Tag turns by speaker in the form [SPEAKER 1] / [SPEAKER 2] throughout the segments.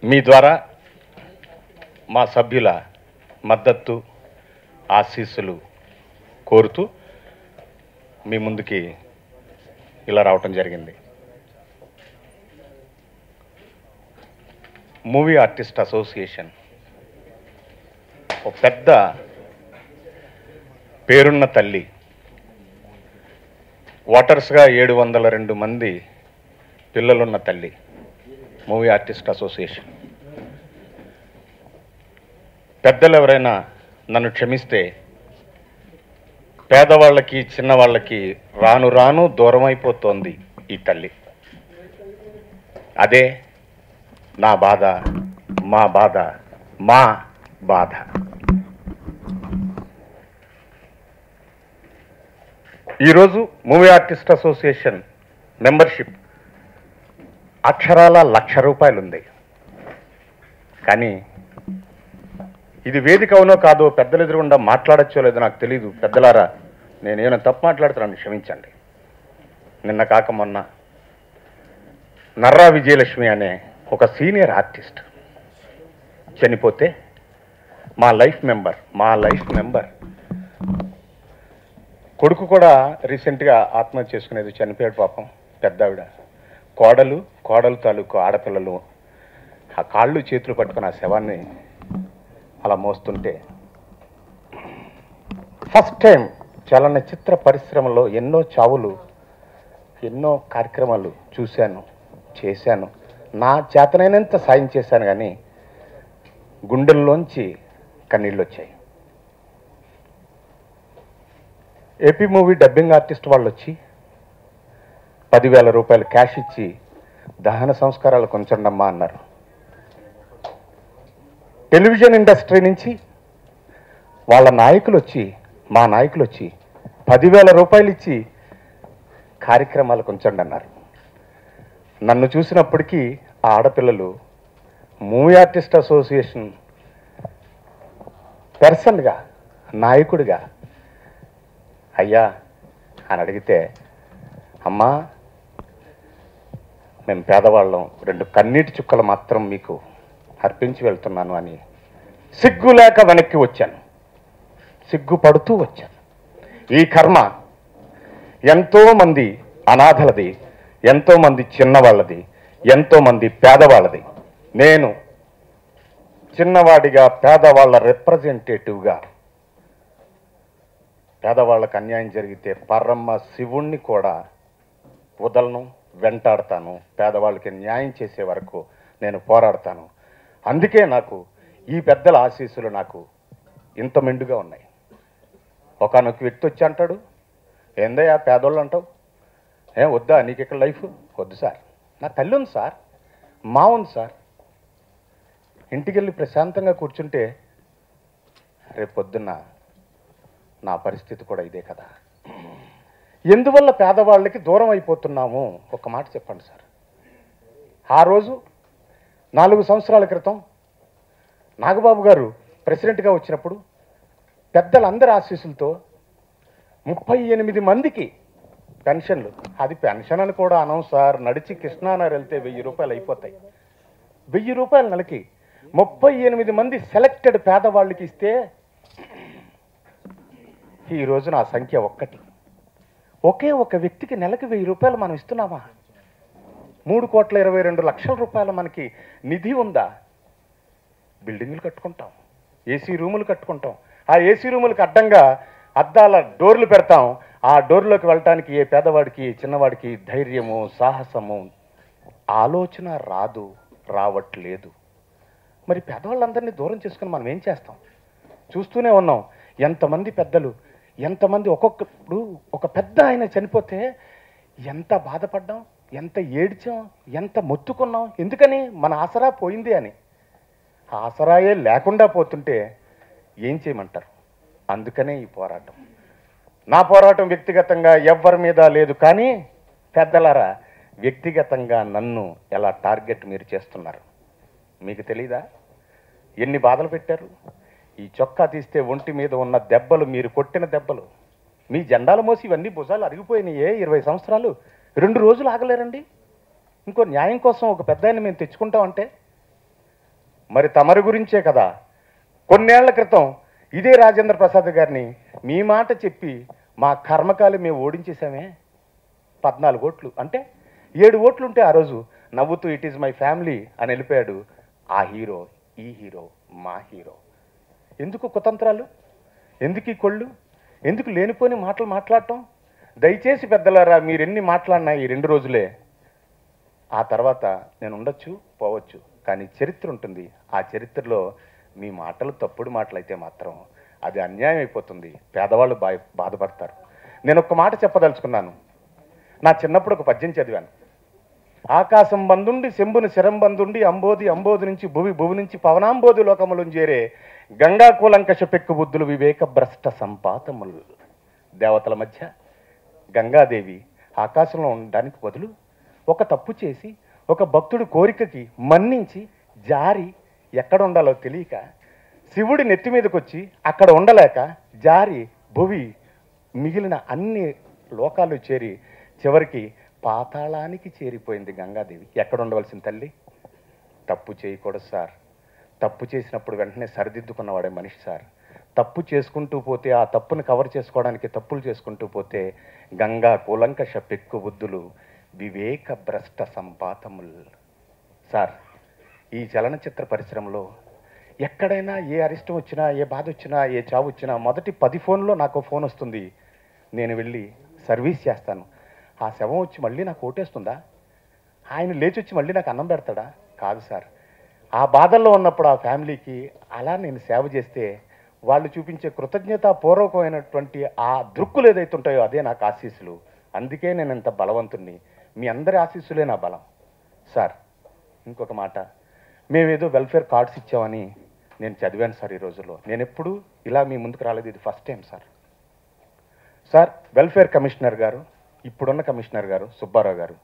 [SPEAKER 1] మీ ద్వారా మా సభ్యుల మద్దతు ఆశీస్సులు కోరుతూ మీ ముందుకి ఇలా రావటం జరిగింది. మూవీ ఆర్టిస్ట్ అసోసియేషన్ ఒక పెద్ద పేరున్న తల్లి. ఓటర్స్గా 702 మంది పిల్లలున్న తల్లి మూవీ ఆర్టిస్ట్ అసోసియేషన్. పెద్దలు ఎవరైనా నన్ను క్షమిస్తే, పేదవాళ్ళకి చిన్నవాళ్ళకి రాను రాను దూరం అయిపోతోంది ఈ తల్లి. అదే నా బాధ, మా బాధ, మా బాధ. ఈరోజు మూవీ ఆర్టిస్ట్ అసోసియేషన్ మెంబర్షిప్ అక్షరాల ₹1,00,000 ఉంది. కానీ ఇది వేదిక అవునో కాదో, పెద్దలు ఎదురుగుండా మాట్లాడచ్చో లేదో నాకు తెలీదు. పెద్దలారా, నేనేమైనా తప్పు మాట్లాడుతున్నాను, క్షమించండి. నిన్న కాక మొన్న నర్రా విజయలక్ష్మి అనే ఒక సీనియర్ ఆర్టిస్ట్ చనిపోతే మా లైఫ్ మెంబర్ కొడుకు కూడా రీసెంట్గా ఆత్మహత్య చేసుకునేది, చనిపోయాడు పాపం. పెద్దావిడ కోడలు తాలూకు ఆడపిల్లలు ఆ కాళ్ళు చేతులు పట్టుకుని ఆ శవాన్ని అలా మోస్తుంటే, ఫస్ట్ టైం చలనచిత్ర పరిశ్రమలో ఎన్నో చావులు, ఎన్నో కార్యక్రమాలు చూశాను, చేశాను. నా చేతనైనంత సాయం చేశాను. కానీ గుండెల్లోంచి కన్నీళ్ళు వచ్చాయి. ఏపీ మూవీ డబ్బింగ్ ఆర్టిస్ట్ వాళ్ళు వచ్చి ₹10,000 క్యాష్ ఇచ్చి దహన సంస్కారాలు కొంచెండమ్మా అన్నారు. టెలివిజన్ ఇండస్ట్రీ నుంచి వాళ్ళ నాయకులు వచ్చి, మా నాయకులు వచ్చి ₹10,000 ఇచ్చి కార్యక్రమాలు కొంచెండి అన్నారు. నన్ను చూసినప్పటికీ ఆ ఆడపిల్లలు మూవీ ఆర్టిస్ట్ అసోసియేషన్ పర్సన్గా, నాయకుడిగా అయ్యా అని అడిగితే, అమ్మా మేము పేదవాళ్ళం, 2 కన్నీటి చుక్కలు మాత్రం మీకు అర్పించి వెళ్తున్నాను అని సిగ్గు లేక వెనక్కి వచ్చాను, సిగ్గుపడుతూ వచ్చాను. ఈ కర్మ ఎంతోమంది అనాథలది, ఎంతోమంది చిన్నవాళ్ళది, ఎంతోమంది పేదవాళ్ళది. నేను చిన్నవాడిగా, పేదవాళ్ళ రిప్రజెంటేటివ్గా, పేదవాళ్ళకు అన్యాయం జరిగితే పరమ శివుణ్ణి కూడా వదలను, వెంటాడతాను. పేదవాళ్ళకి న్యాయం చేసే వరకు నేను పోరాడతాను. అందుకే నాకు ఈ పెద్దల ఆశీస్సులు నాకు ఇంత మెండుగా ఉన్నాయి. ఒకనొక వ్యక్తి వచ్చి అంటాడు, ఏందయ్యా పేదోళ్ళు అంటావు, వద్దా నీకు ఇక్కడ లైఫ్? వద్దు సార్, నా తల్లి ఉంది సార్, మా ఉంది సార్. ఇంటికి వెళ్ళి ప్రశాంతంగా కూర్చుంటే రేపు పొద్దున్న నా పరిస్థితి కూడా ఇదే కదా. ఎందువల్ల పేదవాళ్ళకి దూరం అయిపోతున్నాము? ఒక మాట చెప్పండి సార్. ఆ రోజు 4 సంవత్సరాల క్రితం నాగబాబు గారు ప్రెసిడెంట్గా వచ్చినప్పుడు పెద్దలందరి ఆశీస్సులతో 38 మందికి పెన్షన్లు. అది పెన్షన్ అని కూడా అనం సార్, నడిచి కృష్ణానగర్ వెళ్తే ₹1,000 అయిపోతాయి. ₹1,000 నెలకి 38 మంది సెలెక్టెడ్ పేదవాళ్ళకి ఇస్తే, ఈ రోజున ఆ సంఖ్య ఒకే ఒక వ్యక్తికి నెలకి ₹1,000 మనం ఇస్తున్నామా? ₹3,22,00,000 మనకి నిధి ఉందా? బిల్డింగులు కట్టుకుంటాం, ఏసీ రూములు కట్టుకుంటాం, ఆ ఏసీ రూములకు అడ్డంగా అద్దాల డోర్లు పెడతాం. ఆ డోర్లోకి వెళ్ళటానికి ఏ పేదవాడికి, చిన్నవాడికి ధైర్యము, సాహసము, ఆలోచన రావట్లేదు. మరి పేదవాళ్ళందరినీ దూరం చేసుకుని మనం ఏం చేస్తాం? చూస్తూనే ఉన్నాం. ఎంతమంది పెద్దలు, ఎంతమంది. ఒక్కొక్కప్పుడు ఒక పెద్ద ఆయన చనిపోతే ఎంత బాధపడ్డాం, ఎంత ఏడ్చాం, ఎంత మొత్తుకున్నాం. ఎందుకని? మన ఆసరా పోయింది అని. ఆసరాయే లేకుండా పోతుంటే ఏం చేయమంటారు? అందుకనే ఈ పోరాటం. నా పోరాటం వ్యక్తిగతంగా ఎవ్వరి మీద లేదు. కానీ పెద్దలారా, వ్యక్తిగతంగా నన్ను ఎలా టార్గెట్ మీరు చేస్తున్నారు మీకు తెలీదా? ఎన్ని బాధలు పెట్టారు? ఈ చొక్కా తీస్తే ఒంటి మీద ఉన్న దెబ్బలు, మీరు కొట్టిన దెబ్బలు, మీ జెండాలు మోసి ఇవన్నీ భుజాలు అరిగిపోయినాయే. 20 సంవత్సరాలు 2 రోజులు ఆగలేరండి? ఇంకో న్యాయం కోసం ఒక పెద్ద ఆయన మేము తెచ్చుకుంటామంటే మరి తమరి గురించే కదా కొన్నేళ్ల క్రితం ఇదే రాజేంద్ర ప్రసాద్ గారిని మీ మాట చెప్పి మా కర్మకాలి మేము ఓడించేశామే 14 ఓట్లు అంటే 7 ఓట్లు ఉంటే ఆ రోజు నవ్వుతూ ఇట్ ఈజ్ మై ఫ్యామిలీ అని వెళ్ళిపోయాడు ఆ హీరో ఈ హీరో మా హీరో. ఎందుకు కుతంత్రాలు, ఎందుకు ఈ కొళ్ళు, ఎందుకు లేనిపోని మాటలు మాట్లాడటం? దయచేసి పెద్దలారా మీరెన్ని మాట్లాడినా ఈ 2 రోజులే, ఆ తర్వాత నేను ఉండొచ్చు పోవచ్చు, కానీ చరిత్ర ఉంటుంది. ఆ చరిత్రలో మీ మాటలు తప్పుడు మాటలైతే మాత్రం అది అన్యాయం అయిపోతుంది, పేదవాళ్ళు బాధపడతారు. నేను ఒక్క మాట చెప్పదలుచుకున్నాను. నా చిన్నప్పుడు ఒక పద్యం చదివాను. ఆకాశం బందుండి శంభుని శరం బందుండి అంబోది అంబోది నుంచి భువి భువి నుంచి పవనాంబోది లోకములు చేరే గంగా కూలంకష పెక్కు బుద్ధులు వివేక భ్రష్ట సంపాతములు. దేవతల మధ్య గంగాదేవి ఆకాశంలో ఉండడానికి బదులు ఒక తప్పు చేసి ఒక భక్తుడి కోరికకి మన్నించి జారి ఎక్కడ ఉండాలో తెలియక శివుడి నెత్తి మీదకి వచ్చి అక్కడ ఉండలేక జారి భువి మిగిలిన అన్ని లోకాలు చేరి చివరికి పాతాళానికి చేరిపోయింది గంగాదేవి. ఎక్కడ ఉండవలసిన తల్లి? తప్పు చేయకూడదు సార్. తప్పు చేసినప్పుడు వెంటనే సరిదిద్దుకున్నవాడే మనిషి సార్. తప్పు చేసుకుంటూ పోతే ఆ తప్పును కవర్ చేసుకోవడానికి తప్పులు చేసుకుంటూ పోతే గంగా కూలంకష పెక్కు బుద్ధులు వివేక భ్రష్ట సంపాతములు. సార్, ఈ చలనచిత్ర పరిశ్రమలో ఎక్కడైనా ఏ అరిష్టం వచ్చినా, ఏ బాధ వచ్చినా, ఏ చావు వచ్చినా మొదటి 10 ఫోన్లో నాకు ఫోన్ వస్తుంది. నేను వెళ్ళి సర్వీస్ చేస్తాను. ఆ శవం వచ్చి మళ్ళీ నాకు ఓటేస్తుందా? ఆయన లేచి వచ్చి మళ్ళీ నాకు అన్నం పెడతాడా? కాదు సార్. ఆ బాధల్లో ఉన్నప్పుడు ఆ ఫ్యామిలీకి అలా నేను సేవ చేస్తే వాళ్ళు చూపించే కృతజ్ఞతాపూర్వకమైనటువంటి ఆ దృక్కులు ఏదైతే ఉంటాయో అదే నాకు ఆశీస్సులు. అందుకే నేను ఇంత బలవంతుణ్ణి. మీ అందరి ఆశీస్సులే నా బలం. సార్, ఇంకొక మాట, మేమేదో వెల్ఫేర్ కార్డ్స్ ఇచ్చామని నేను చదివాను సార్. ఈ రోజుల్లో నేను ఎప్పుడూ ఇలా మీ ముందుకు రాలేదు, ఇది first time sir. Sir, welfare commissioner గారు, ఇప్పుడున్న కమిషనర్ గారు సుబ్బారావు గారు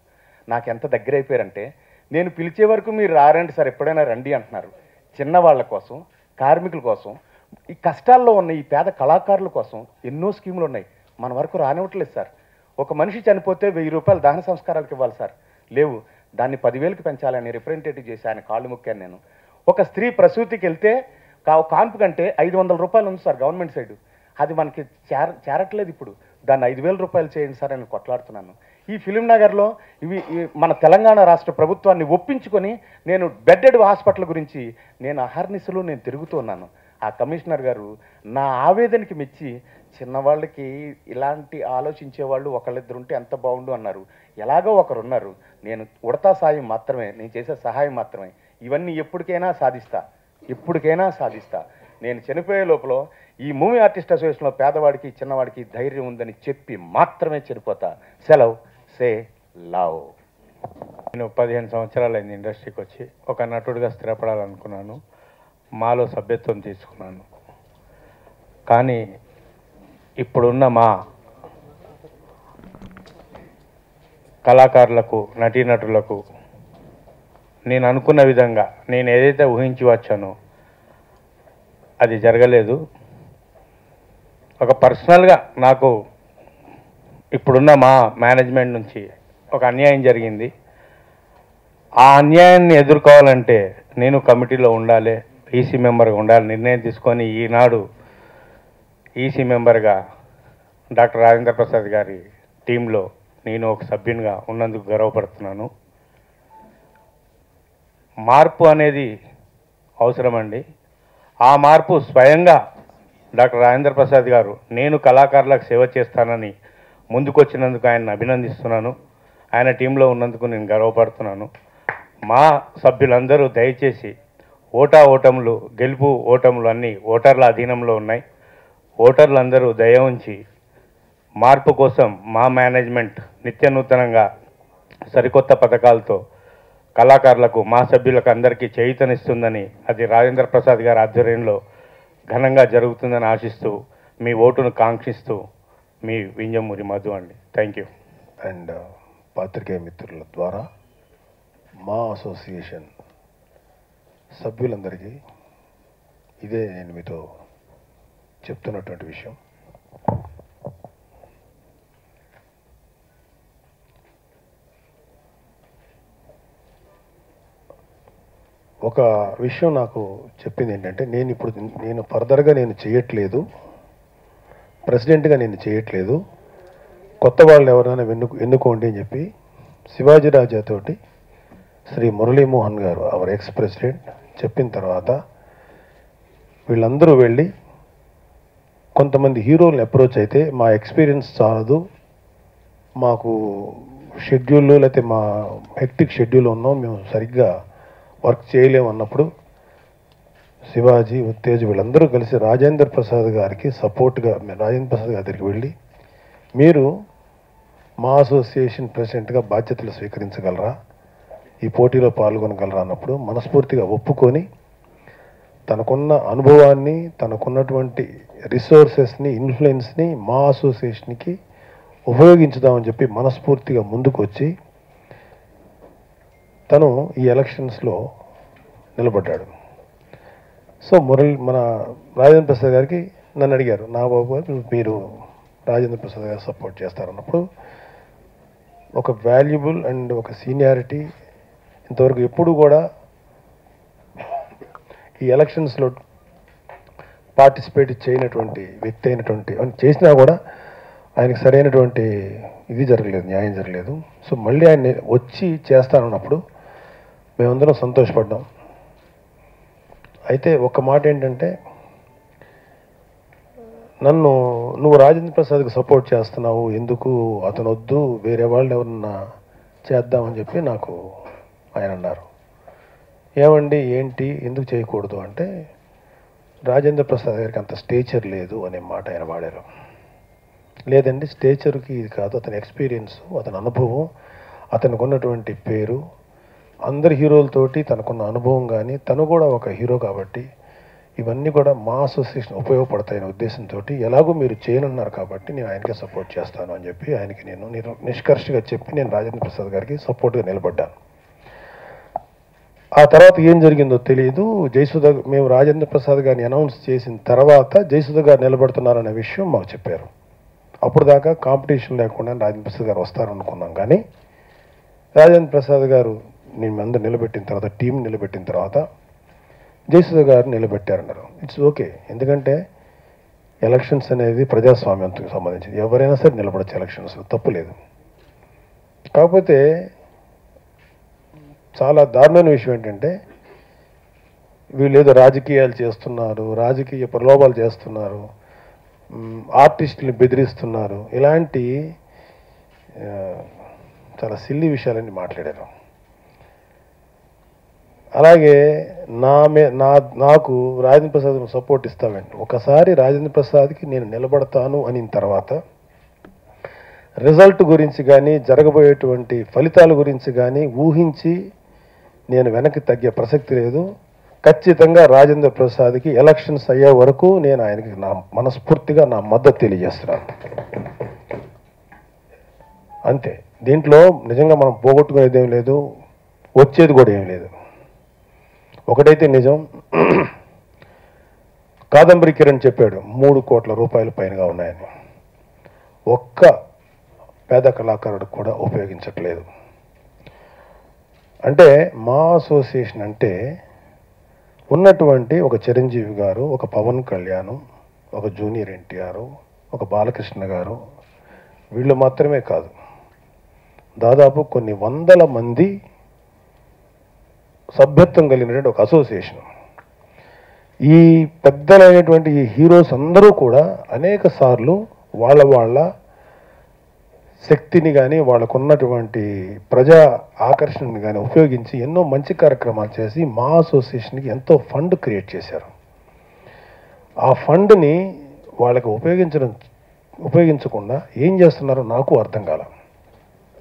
[SPEAKER 1] నాకు ఎంత దగ్గర అయిపోయారంటే నేను పిలిచే వరకు మీరు రారండి సార్, ఎప్పుడైనా రండి అంటున్నారు. చిన్నవాళ్ల కోసం, కార్మికుల కోసం, ఈ కష్టాల్లో ఉన్న ఈ పేద కళాకారుల కోసం ఎన్నో స్కీములు ఉన్నాయి. మన వరకు రానివ్వట్లేదు సార్. ఒక మనిషి చనిపోతే 1000 రూపాయలు దహన సంస్కారాలకు ఇవ్వాలి సార్, లేవు. దాన్ని 10,000కి పెంచాలని రిప్రజెంటేటివ్ చేసి ఆయన కాళ్ళు మొక్కాను నేను. ఒక స్త్రీ ప్రసూతికి వెళ్తే కాన్పు కంటే 500 రూపాయలు ఉంది సార్ గవర్నమెంట్ సైడ్. అది మనకి చేరట్లేదు. ఇప్పుడు దాన్ని 5,000 రూపాయలు చేయండి సార్ అని కొట్లాడుతున్నాను. ఈ ఫిలిం నగర్లో ఇవి మన తెలంగాణ రాష్ట్ర ప్రభుత్వాన్ని ఒప్పించుకొని నేను బెడ్డెడ్ హాస్పిటల్ గురించి నేను అహర్నిశలు నేను తిరుగుతూ ఉన్నాను. ఆ కమిషనర్ గారు నా ఆవేదనకి మెచ్చి చిన్నవాళ్ళకి ఇలాంటి ఆలోచించే వాళ్ళు ఒకళ్ళిద్దరు ఉంటే ఎంత బాగుండు అన్నారు. ఎలాగో ఒకరు ఉన్నారు. నేను ఉడతా సాయం మాత్రమే, నేను చేసే సహాయం మాత్రమే. ఇవన్నీ ఎప్పటికైనా సాధిస్తా. నేను చనిపోయే లోపల ఈ మూవీ ఆర్టిస్ట్ అసోసియేషన్లో పేదవాడికి చిన్నవాడికి ధైర్యం ఉందని చెప్పి మాత్రమే చనిపోతా. సెలవ్, సే లవ్.
[SPEAKER 2] నేను 15 సంవత్సరాలైంది ఇండస్ట్రీకి వచ్చి. ఒక నటుడిగా స్థిరపడాలనుకున్నాను, మాలో సభ్యత్వం తీసుకున్నాను. కానీ ఇప్పుడున్న మా కళాకారులకు, నటీనటులకు నేను అనుకున్న విధంగా నేను ఏదైతే ఊహించి వచ్చానో అది జరగలేదు. ఒక పర్సనల్గా నాకు ఇప్పుడున్న మా మేనేజ్మెంట్ నుంచి ఒక అన్యాయం జరిగింది. ఆ అన్యాయాన్ని ఎదుర్కోవాలంటే నేను కమిటీలో ఉండాలి, ఈసీ మెంబర్గా ఉండాలి నిర్ణయం తీసుకొని ఈనాడు ఈసీ మెంబర్గా డాక్టర్ రాజేంద్ర ప్రసాద్ గారి టీంలో నేను ఒక సభ్యునిగా ఉన్నందుకు గర్వపడుతున్నాను. మార్పు అనేది అవసరమండి. ఆ మార్పు స్వయంగా డాక్టర్ రాజేంద్ర ప్రసాద్ గారు నేను కళాకారులకు సేవ చేస్తానని ముందుకొచ్చినందుకు ఆయన్ని అభినందిస్తున్నాను. ఆయన టీంలో ఉన్నందుకు నేను గర్వపడుతున్నాను. మా సభ్యులందరూ దయచేసి ఓటములు, గెలుపు ఓటములు అన్నీ ఓటర్ల అధీనంలో ఉన్నాయి. ఓటర్లందరూ దయ ఉంచి మార్పు కోసం మా మేనేజ్మెంట్ నిత్యనూతనంగా సరికొత్త పథకాలతో కళాకారులకు, మా సభ్యులకు అందరికీ చేయూతనిస్తుందని, అది రాజేంద్ర ప్రసాద్ గారి ఆధ్వర్యంలో ఘనంగా జరుగుతుందని ఆశిస్తూ మీ ఓటును కాంక్షిస్తూ మీ వింజమూరి మధు అండి. Thank you.
[SPEAKER 3] అండ్ పాత్రికేయ మిత్రుల ద్వారా మా అసోసియేషన్ సభ్యులందరికీ ఇదే నేను మీతో చెప్తున్నటువంటి విషయం. ఒక విషయం నాకు చెప్పింది ఏంటంటే, నేను ఫర్దర్గా నేను చేయట్లేదు, ప్రెసిడెంట్గా నేను చేయట్లేదు, కొత్త వాళ్ళు ఎవరైనా ఎన్నుకోండి అని చెప్పి శివాజీ రాజాతోటి శ్రీ మురళీమోహన్ గారు అవర్ ఎక్స్ ప్రెసిడెంట్ చెప్పిన తర్వాత వీళ్ళందరూ వెళ్ళి కొంతమంది హీరోలను అప్రోచ్ అయితే మా ఎక్స్పీరియన్స్ చాలదు, మాకు షెడ్యూల్లో లేకపోతే మా హెక్టిక్ షెడ్యూల్ ఉన్నాం, మేము సరిగ్గా వర్క్ చేయలేము అన్నప్పుడు శివాజీ, ఉత్తేజ్ వీళ్ళందరూ కలిసి రాజేంద్ర ప్రసాద్ గారికి సపోర్ట్గా రాజేంద్ర ప్రసాద్ గారి దగ్గరికి వెళ్ళి మీరు మా అసోసియేషన్ ప్రెసిడెంట్గా బాధ్యతలు స్వీకరించగలరా, ఈ పోటీలో పాల్గొనగలరా అన్నప్పుడు మనస్ఫూర్తిగా ఒప్పుకొని తనకున్న అనుభవాన్ని, తనకున్నటువంటి రిసోర్సెస్ని, ఇన్ఫ్లుయెన్స్ని మా అసోసియేషన్కి ఉపయోగించుదామని చెప్పి మనస్ఫూర్తిగా ముందుకు వచ్చి తను ఈ ఎలక్షన్స్లో నిలబడ్డాడు. సో మన రాజేంద్ర ప్రసాద్ గారికి నన్ను అడిగారు, నా బాబు గారు మీరు రాజేంద్ర ప్రసాద్ గారు సపోర్ట్ చేస్తారన్నప్పుడు ఒక వాల్యుబుల్ అండ్ ఒక సీనియారిటీ ఇంతవరకు ఎప్పుడు కూడా ఈ ఎలక్షన్స్లో పార్టిసిపేట్ చేయనటువంటి వ్యక్తి అయినటువంటి చేసినా కూడా ఆయనకి సరైనటువంటి ఇది జరగలేదు, న్యాయం జరగలేదు. సో మళ్ళీ ఆయన వచ్చి చేస్తానన్నప్పుడు మేమందరం సంతోషపడ్డాం. అయితే ఒక మాట ఏంటంటే, నువ్వు రాజేంద్ర ప్రసాద్కి సపోర్ట్ చేస్తున్నావు, ఎందుకు అతను వద్దు, వేరే వాళ్ళు ఎవరన్నా చేద్దామని చెప్పి నాకు ఆయన అన్నారు. ఏమండి ఏంటి, ఎందుకు చేయకూడదు అంటే, రాజేంద్ర ప్రసాద్ గారికి అంత స్టేచర్ లేదు అనే మాట ఆయన వాడారు. లేదండి, స్టేచర్కి ఇది కాదు, అతని ఎక్స్పీరియన్స్, అతని అనుభవం, అతనికి ఉన్నటువంటి పేరు, అందరి హీరోలతోటి తనకున్న అనుభవం కానీ తను కూడా ఒక హీరో కాబట్టి ఇవన్నీ కూడా మా అసోసియేషన్ ఉపయోగపడతాయనే ఉద్దేశంతో ఎలాగో మీరు చేయనున్నారు కాబట్టి నేను ఆయనకే సపోర్ట్ చేస్తాను అని చెప్పి ఆయనకి నేను నిష్కర్షగా చెప్పి నేను రాజేంద్ర ప్రసాద్ గారికి సపోర్ట్గా నిలబడ్డాను. ఆ తర్వాత ఏం జరిగిందో తెలియదు. జయసుధ, మేము రాజేంద్ర ప్రసాద్ గారిని అనౌన్స్ చేసిన తర్వాత జయసుధ గారు నిలబడుతున్నారనే విషయం మాకు చెప్పారు. అప్పుడు దాకా కాంపిటీషన్ లేకుండా రాజేంద్ర ప్రసాద్ గారు వస్తారనుకున్నాం, కానీ రాజేంద్ర ప్రసాద్ గారు నేను అందరు నిలబెట్టిన తర్వాత, టీం నిలబెట్టిన తర్వాత జయసుధ గారు నిలబెట్టారన్నారు. ఇట్స్ ఓకే, ఎందుకంటే ఎలక్షన్స్ అనేది ప్రజాస్వామ్యానికి సంబంధించింది, ఎవరైనా సరే నిలబడచ్చు ఎలక్షన్స్, తప్పు లేదు. కాకపోతే చాలా దారుణమైన విషయం ఏంటంటే, వీళ్ళు ఏదో రాజకీయాలు చేస్తున్నారు, రాజకీయ ప్రలోభాలు చేస్తున్నారు, ఆర్టిస్టులు బెదిరిస్తున్నారు, ఇలాంటి చాలా సిల్లీ విషయాలన్నీ మాట్లాడారు. అలాగే నాకు రాజేంద్ర ప్రసాద్ సపోర్ట్ ఇస్తామండి. ఒకసారి రాజేంద్ర ప్రసాద్కి నేను నిలబడతాను అనిన తర్వాత రిజల్ట్ గురించి కానీ జరగబోయేటువంటి ఫలితాల గురించి కానీ ఊహించి నేను వెనక్కి తగ్గే ప్రసక్తి లేదు. ఖచ్చితంగా రాజేంద్ర ప్రసాద్కి ఎలక్షన్స్ అయ్యే వరకు నేను ఆయనకి మనస్ఫూర్తిగా నా మద్దతు తెలియజేస్తున్నాను. అంతే, దీంట్లో నిజంగా మనం పోగొట్టుకునేది ఏం లేదు, వచ్చేది కూడా ఏం లేదు. ఒకటైతే నిజం, కాదంబరి కిరణ్ చెప్పాడు 3 కోట్ల రూపాయల పైనగా ఉన్నాయని. ఒక్క పేద కళాకారుడు కూడా ఉపయోగించట్లేదు. అంటే మా అసోసియేషన్ అంటే ఉన్నటువంటి ఒక చిరంజీవి గారు, ఒక పవన్ కళ్యాణ్, ఒక జూనియర్ ఎన్టీఆర్, ఒక బాలకృష్ణ గారు, వీళ్ళు మాత్రమే కాదు, దాదాపు కొన్ని వందల మంది సభ్యత్వం కలిగినటువంటి ఒక అసోసియేషన్. ఈ పెద్దలైనటువంటి ఈ హీరోస్ అందరూ కూడా అనేక సార్లు వాళ్ళ శక్తిని కానీ వాళ్ళకున్నటువంటి ప్రజా ఆకర్షణని కానీ ఉపయోగించి ఎన్నో మంచి కార్యక్రమాలు చేసి మా అసోసియేషన్కి ఎంతో ఫండ్ క్రియేట్ చేశారు. ఆ ఫండ్ని వాళ్ళకి ఉపయోగించకుండా ఏం చేస్తున్నారో నాకు అర్థం కాల.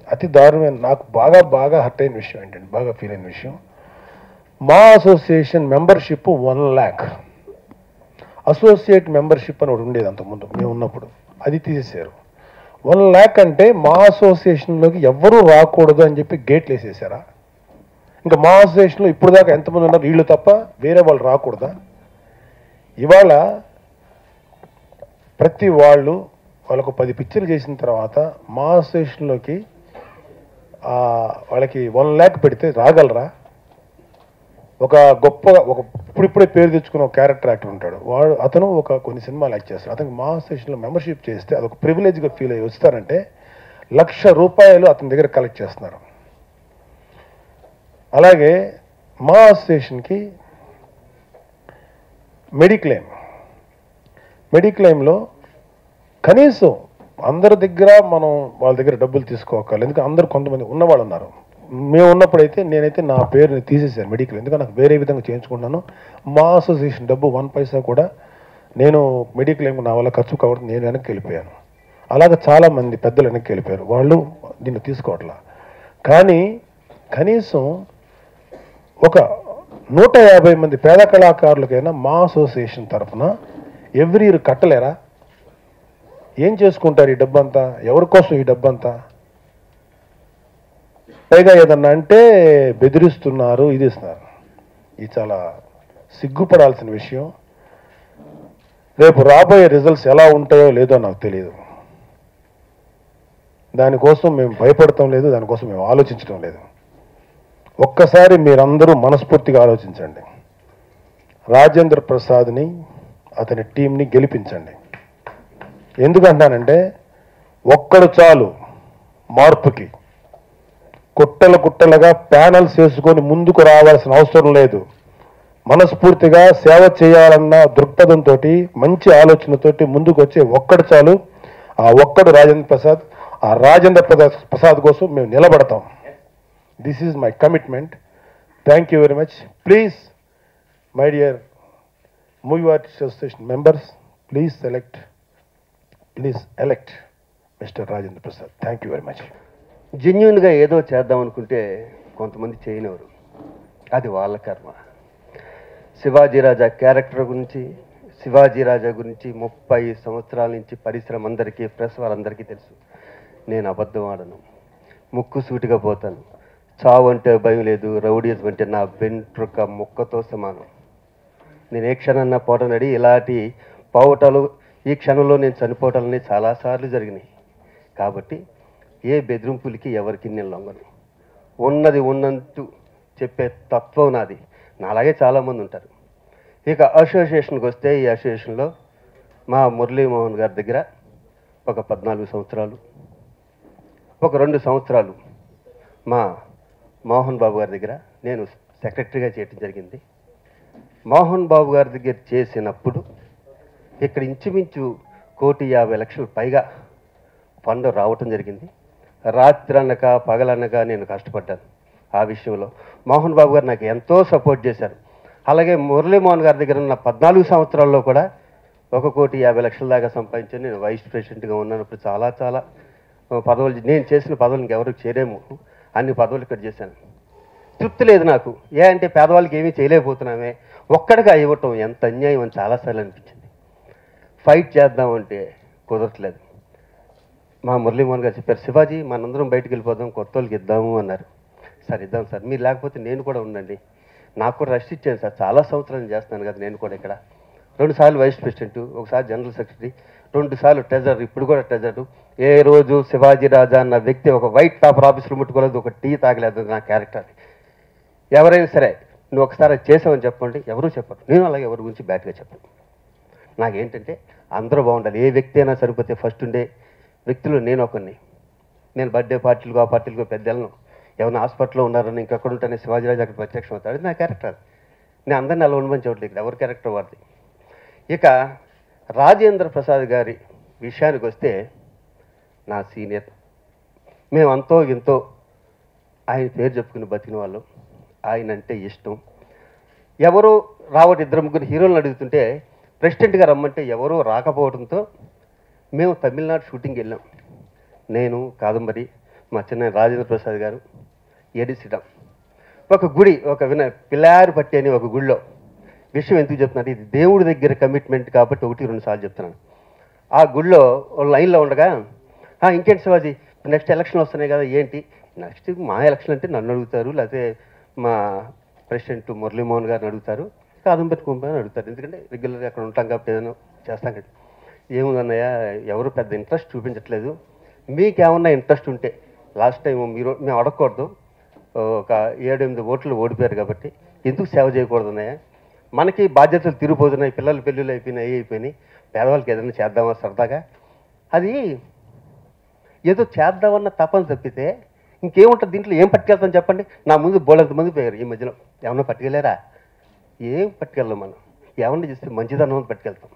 [SPEAKER 3] అతి దారుణమైన, నాకు బాగా హర్ట్ అయిన విషయం ఏంటంటే, బాగా ఫీల్ అయిన విషయం, మా association membership 1 lakh, associate membership అని ఒకటి ఉండేది అంతకుముందు మేము ఉన్నప్పుడు, అది తీసేశారు. 1 lakh అంటే మా అసోసియేషన్లోకి ఎవ్వరూ రాకూడదు అని చెప్పి గేట్లు వేసేసారా? ఇంకా మా అసోసియేషన్లో ఇప్పుడు దాకా ఎంతమంది ఉన్నారు, వీళ్ళు తప్ప వేరే వాళ్ళు రాకూడదా? ఇవాళ ప్రతి వాళ్ళకు 10 పిక్చర్లు చేసిన తర్వాత మా అసోసియేషన్లోకి వాళ్ళకి 1 lakh పెడితే రాగలరా? ఒక గొప్ప ఒక ఇప్పుడిప్పుడే పేరు తెచ్చుకున్న ఒక క్యారెక్టర్ యాక్టర్ ఉంటాడు, అతను కొన్ని సినిమాలు యాక్ట్ చేస్తాడు. అతనికి మా స్టేషన్లో మెంబర్షిప్ చేస్తే అదొక ప్రివిలేజ్గా ఫీల్ అయ్యి వస్తారంటే ₹1,00,000 అతని దగ్గర కలెక్ట్ చేస్తున్నారు. అలాగే మా స్టేషన్కి మెడిక్లెయిమ్లో కనీసం అందరి దగ్గర మనం వాళ్ళ దగ్గర డబ్బులు తీసుకోవాలి. ఎందుకంటే అందరూ కొంతమంది ఉన్నవాళ్ళు ఉన్నారు. మేము ఉన్నప్పుడైతే నేనైతే నా పేరుని తీసేసాను మెడిక్లెయిమ్, ఎందుకంటే నాకు వేరే విధంగా చేయించుకుంటున్నాను. మా అసోసియేషన్ డబ్బు 1 పైసా కూడా నేను మెడిక్లెయిమ్ నా వల్ల ఖర్చు కాబట్టి నేను వెనక్కి వెళ్ళిపోయాను. అలాగే చాలామంది పెద్దలు వెనక్కి వెళ్ళిపోయారు, వాళ్ళు దీన్ని తీసుకోవట్లా. కానీ కనీసం ఒక 150 మంది పేద కళాకారులకైనా మా అసోసియేషన్ తరఫున ఎవ్రీ ఇయర్ కట్టలేరా? ఏం చేసుకుంటారు ఈ డబ్బంతా? ఎవరి కోసం ఈ డబ్బంతా? పైగా ఏదన్నా అంటే బెదిరిస్తున్నారు, ఇది ఇస్తున్నారు. ఇది చాలా సిగ్గుపడాల్సిన విషయం. రేపు రాబోయే రిజల్ట్స్ ఎలా ఉంటాయో లేదో నాకు తెలియదు. దానికోసం మేము భయపడటం లేదు, దానికోసం మేము ఆలోచించడం లేదు. ఒక్కసారి మీరందరూ మనస్ఫూర్తిగా ఆలోచించండి. రాజేంద్ర ప్రసాద్ని అతని టీంని గెలిపించండి. ఎందుకంటానంటే ఒక్కడు చాలు మార్పుకి. కుట్టలుగా ప్యానల్స్ వేసుకొని ముందుకు రావాల్సిన అవసరం లేదు. మనస్ఫూర్తిగా సేవ చేయాలన్న దృక్పథంతో, మంచి ఆలోచనతోటి ముందుకు వచ్చే ఒక్కడు చాలు. ఆ ఒక్కడు రాజేంద్ర ప్రసాద్. ఆ రాజేంద్ర ప్రసాద్ కోసం మేము నిలబడతాం. This is my commitment. Thank you very much. Please my dear movie artist association members, please elect mister Rajendra Prasad. Thank you very much.
[SPEAKER 4] జెన్యున్గా ఏదో చేద్దాం అనుకుంటే కొంతమంది చేయనివారు, అది వాళ్ళ కర్మ. శివాజీ రాజా క్యారెక్టర్ గురించి, శివాజీ రాజా గురించి 30 సంవత్సరాల నుంచి పరిశ్రమ అందరికీ, ప్రెస్ వారందరికీ తెలుసు. నేను అబద్ధం ఆడను, ముక్కు సూటిగా పోతాను. చావు అంటే భయం లేదు, రౌడీజం అంటే నా వెంట్రుక ముక్కతో సమానం. నేను ఏ క్షణన్నా పోవటం ఇలాంటి పోవటాలు, ఈ క్షణంలో నేను చనిపోవటాలని చాలాసార్లు జరిగినాయి. కాబట్టి ఏ బెదిరింపులకి ఎవరికి నేను లొంగను. ఉన్నది ఉన్నట్టు చెప్పే తత్వం నాది. నాలాగే చాలామంది ఉంటారు. ఇక అసోసియేషన్కి వస్తే, ఈ అసోసియేషన్లో మా మురళీమోహన్ గారి దగ్గర ఒక 14 సంవత్సరాలు, ఒక 2 సంవత్సరాలు మా మోహన్ బాబు గారి దగ్గర నేను సెక్రటరీగా చేయటం జరిగింది. మోహన్ బాబు గారి దగ్గర చేసినప్పుడు ఇక్కడ ఇంచుమించు 1,50,00,000 పైగా ఫండ్ రావటం జరిగింది. రాత్రి అనక పగలనక నేను కష్టపడ్డాను. ఆ విషయంలో మోహన్ బాబు గారు నాకు ఎంతో సపోర్ట్ చేశారు. అలాగే మురళీమోహన్ గారి దగ్గర ఉన్న 14 సంవత్సరాల్లో కూడా 1,50,00,000 దాకా సంపాదించాను. నేను వైస్ ప్రెసిడెంట్గా ఉన్నప్పుడు చాలా పదవులు, నేను చేసిన పదవులు ఇంకెవరికి చేరేమో అన్ని పదవులు ఇక్కడ చేశాను. తృప్తి లేదు నాకు. అంటే పేదవాళ్ళకి ఏమీ చేయలేకపోతున్నామే, ఒక్కడిగా ఇవ్వటం ఎంత అన్యాయం అని చాలాసార్లు అనిపించింది. ఫైట్ చేద్దామంటే కుదరట్లేదు. మా మురళీమోహన్ గారు చెప్పారు, శివాజీ మనందరం బయటకు వెళ్ళిపోదాం, కొత్త వాళ్ళకి ఇద్దాము అన్నారు. సార్ ఇద్దాం సార్, మీరు లేకపోతే నేను కూడా ఉండండి, నాకు కూడా రెస్ట్ ఇచ్చాను సార్, చాలా సంవత్సరాలు చేస్తున్నాను కదా నేను కూడా ఇక్కడ. 2 సార్లు వైస్ ప్రెసిడెంట్, ఒకసారి జనరల్ సెక్రటరీ, 2 సార్లు ట్రెజరర్, ఇప్పుడు కూడా ట్రెజరు. ఏ రోజు శివాజీ రాజా అన్న వ్యక్తి ఒక వైట్ పేపర్ ఆఫీసులో ముట్టుకోలేదు, ఒక టీ తాగలేదు. నా క్యారెక్టర్ ఎవరైనా సరే నువ్వు ఒకసారి చేసావని చెప్పండి, ఎవరూ చెప్పరు. నేను అలాగే ఎవరి గురించి బ్యాడ్గా చెప్పను. నాకేంటంటే అందరూ బాగుండాలి. ఏ వ్యక్తి అయినా సరిపోతే ఫస్ట్ ఉండే వ్యక్తులు నేను ఒకరిని. నేను బర్త్డే పార్టీలకు, ఆ పార్టీలకు పెద్దలను, ఎవరైనా హాస్పిటల్లో ఉన్నారని ఇంకెక్కడ ఉంటేనే శివాజీరాజు అక్కడ ప్రత్యక్షం అవుతాడు. నా క్యారెక్టర్. నేను అందరిని అలా ఉండమని చూడలేదు, ఇక్కడ ఎవరి క్యారెక్టర్ వాడిది. ఇక రాజేంద్ర ప్రసాద్ గారి విషయానికి వస్తే, నా సీనియర్, మేము అంతో ఎంతో ఆయన పేరు చెప్పుకుని బతికిన వాళ్ళు. ఆయన అంటే ఇష్టం. ఎవరు రావటి 2-3 హీరోలను అడుగుతుంటే ప్రెసిడెంట్గా రమ్మంటే ఎవరూ రాకపోవడంతో మేము తమిళనాడు షూటింగ్కి వెళ్ళాం. నేను, కాదంబరి, మా చిన్న రాజేంద్ర ప్రసాద్ గారు, ఎడిసిడం ఒక గుడి, ఒక పిల్లారు పట్టి అని ఒక గుడిలో. విషయం ఎందుకు చెప్తున్నాను, ఇది దేవుడి దగ్గర కమిట్మెంట్ కాబట్టి 1-2 సార్లు చెప్తున్నాను. ఆ గుడిలో లైన్లో ఉండగా, ఇంకేంటి శివాజీ నెక్స్ట్ ఎలక్షన్ వస్తున్నాయి కదా ఏంటి? నెక్స్ట్ మా ఎలక్షన్ అంటే నన్ను అడుగుతారు, లేకపోతే మా ప్రెసిడెంట్ మురళీమోహన్ గారిని అడుగుతారు, కాదంబరి కుంభని అడుగుతారు. ఎందుకంటే రెగ్యులర్గా అక్కడ ఉంటాం కాబట్టి ఏదైనా చేస్తాం కదా. ఏముందన్నయ్య, ఎవరు పెద్ద ఇంట్రెస్ట్ చూపించట్లేదు, మీకేమన్నా ఇంట్రెస్ట్ ఉంటే, లాస్ట్ టైం మేము అడగకూడదు, ఒక 7-8 ఓట్లు ఓడిపోయారు కాబట్టి ఎందుకు సేవ చేయకూడదు అన్నయ్య? మనకి బాధ్యతలు తిరిగిపోతున్నాయి, పిల్లలు పెళ్ళిళ్ళు అయిపోయినాయి, అయిపోయినాయి. పేదవాళ్ళకి ఏదైనా చేద్దామా సరదాగా? అది ఏదో చేద్దామన్న తపన తప్పితే ఇంకేముంటుంది దీంట్లో? ఏం పట్టుకెళ్తాం చెప్పండి? నా ముందు బోలంత మంది పోయారు ఈ మధ్యలో. ఏమన్నా పట్టుకెళ్ళారా? ఏం పట్టుకెళ్ళాం మనం? ఏమన్నా చేస్తే మంచిదనం పట్టుకెళ్తాం.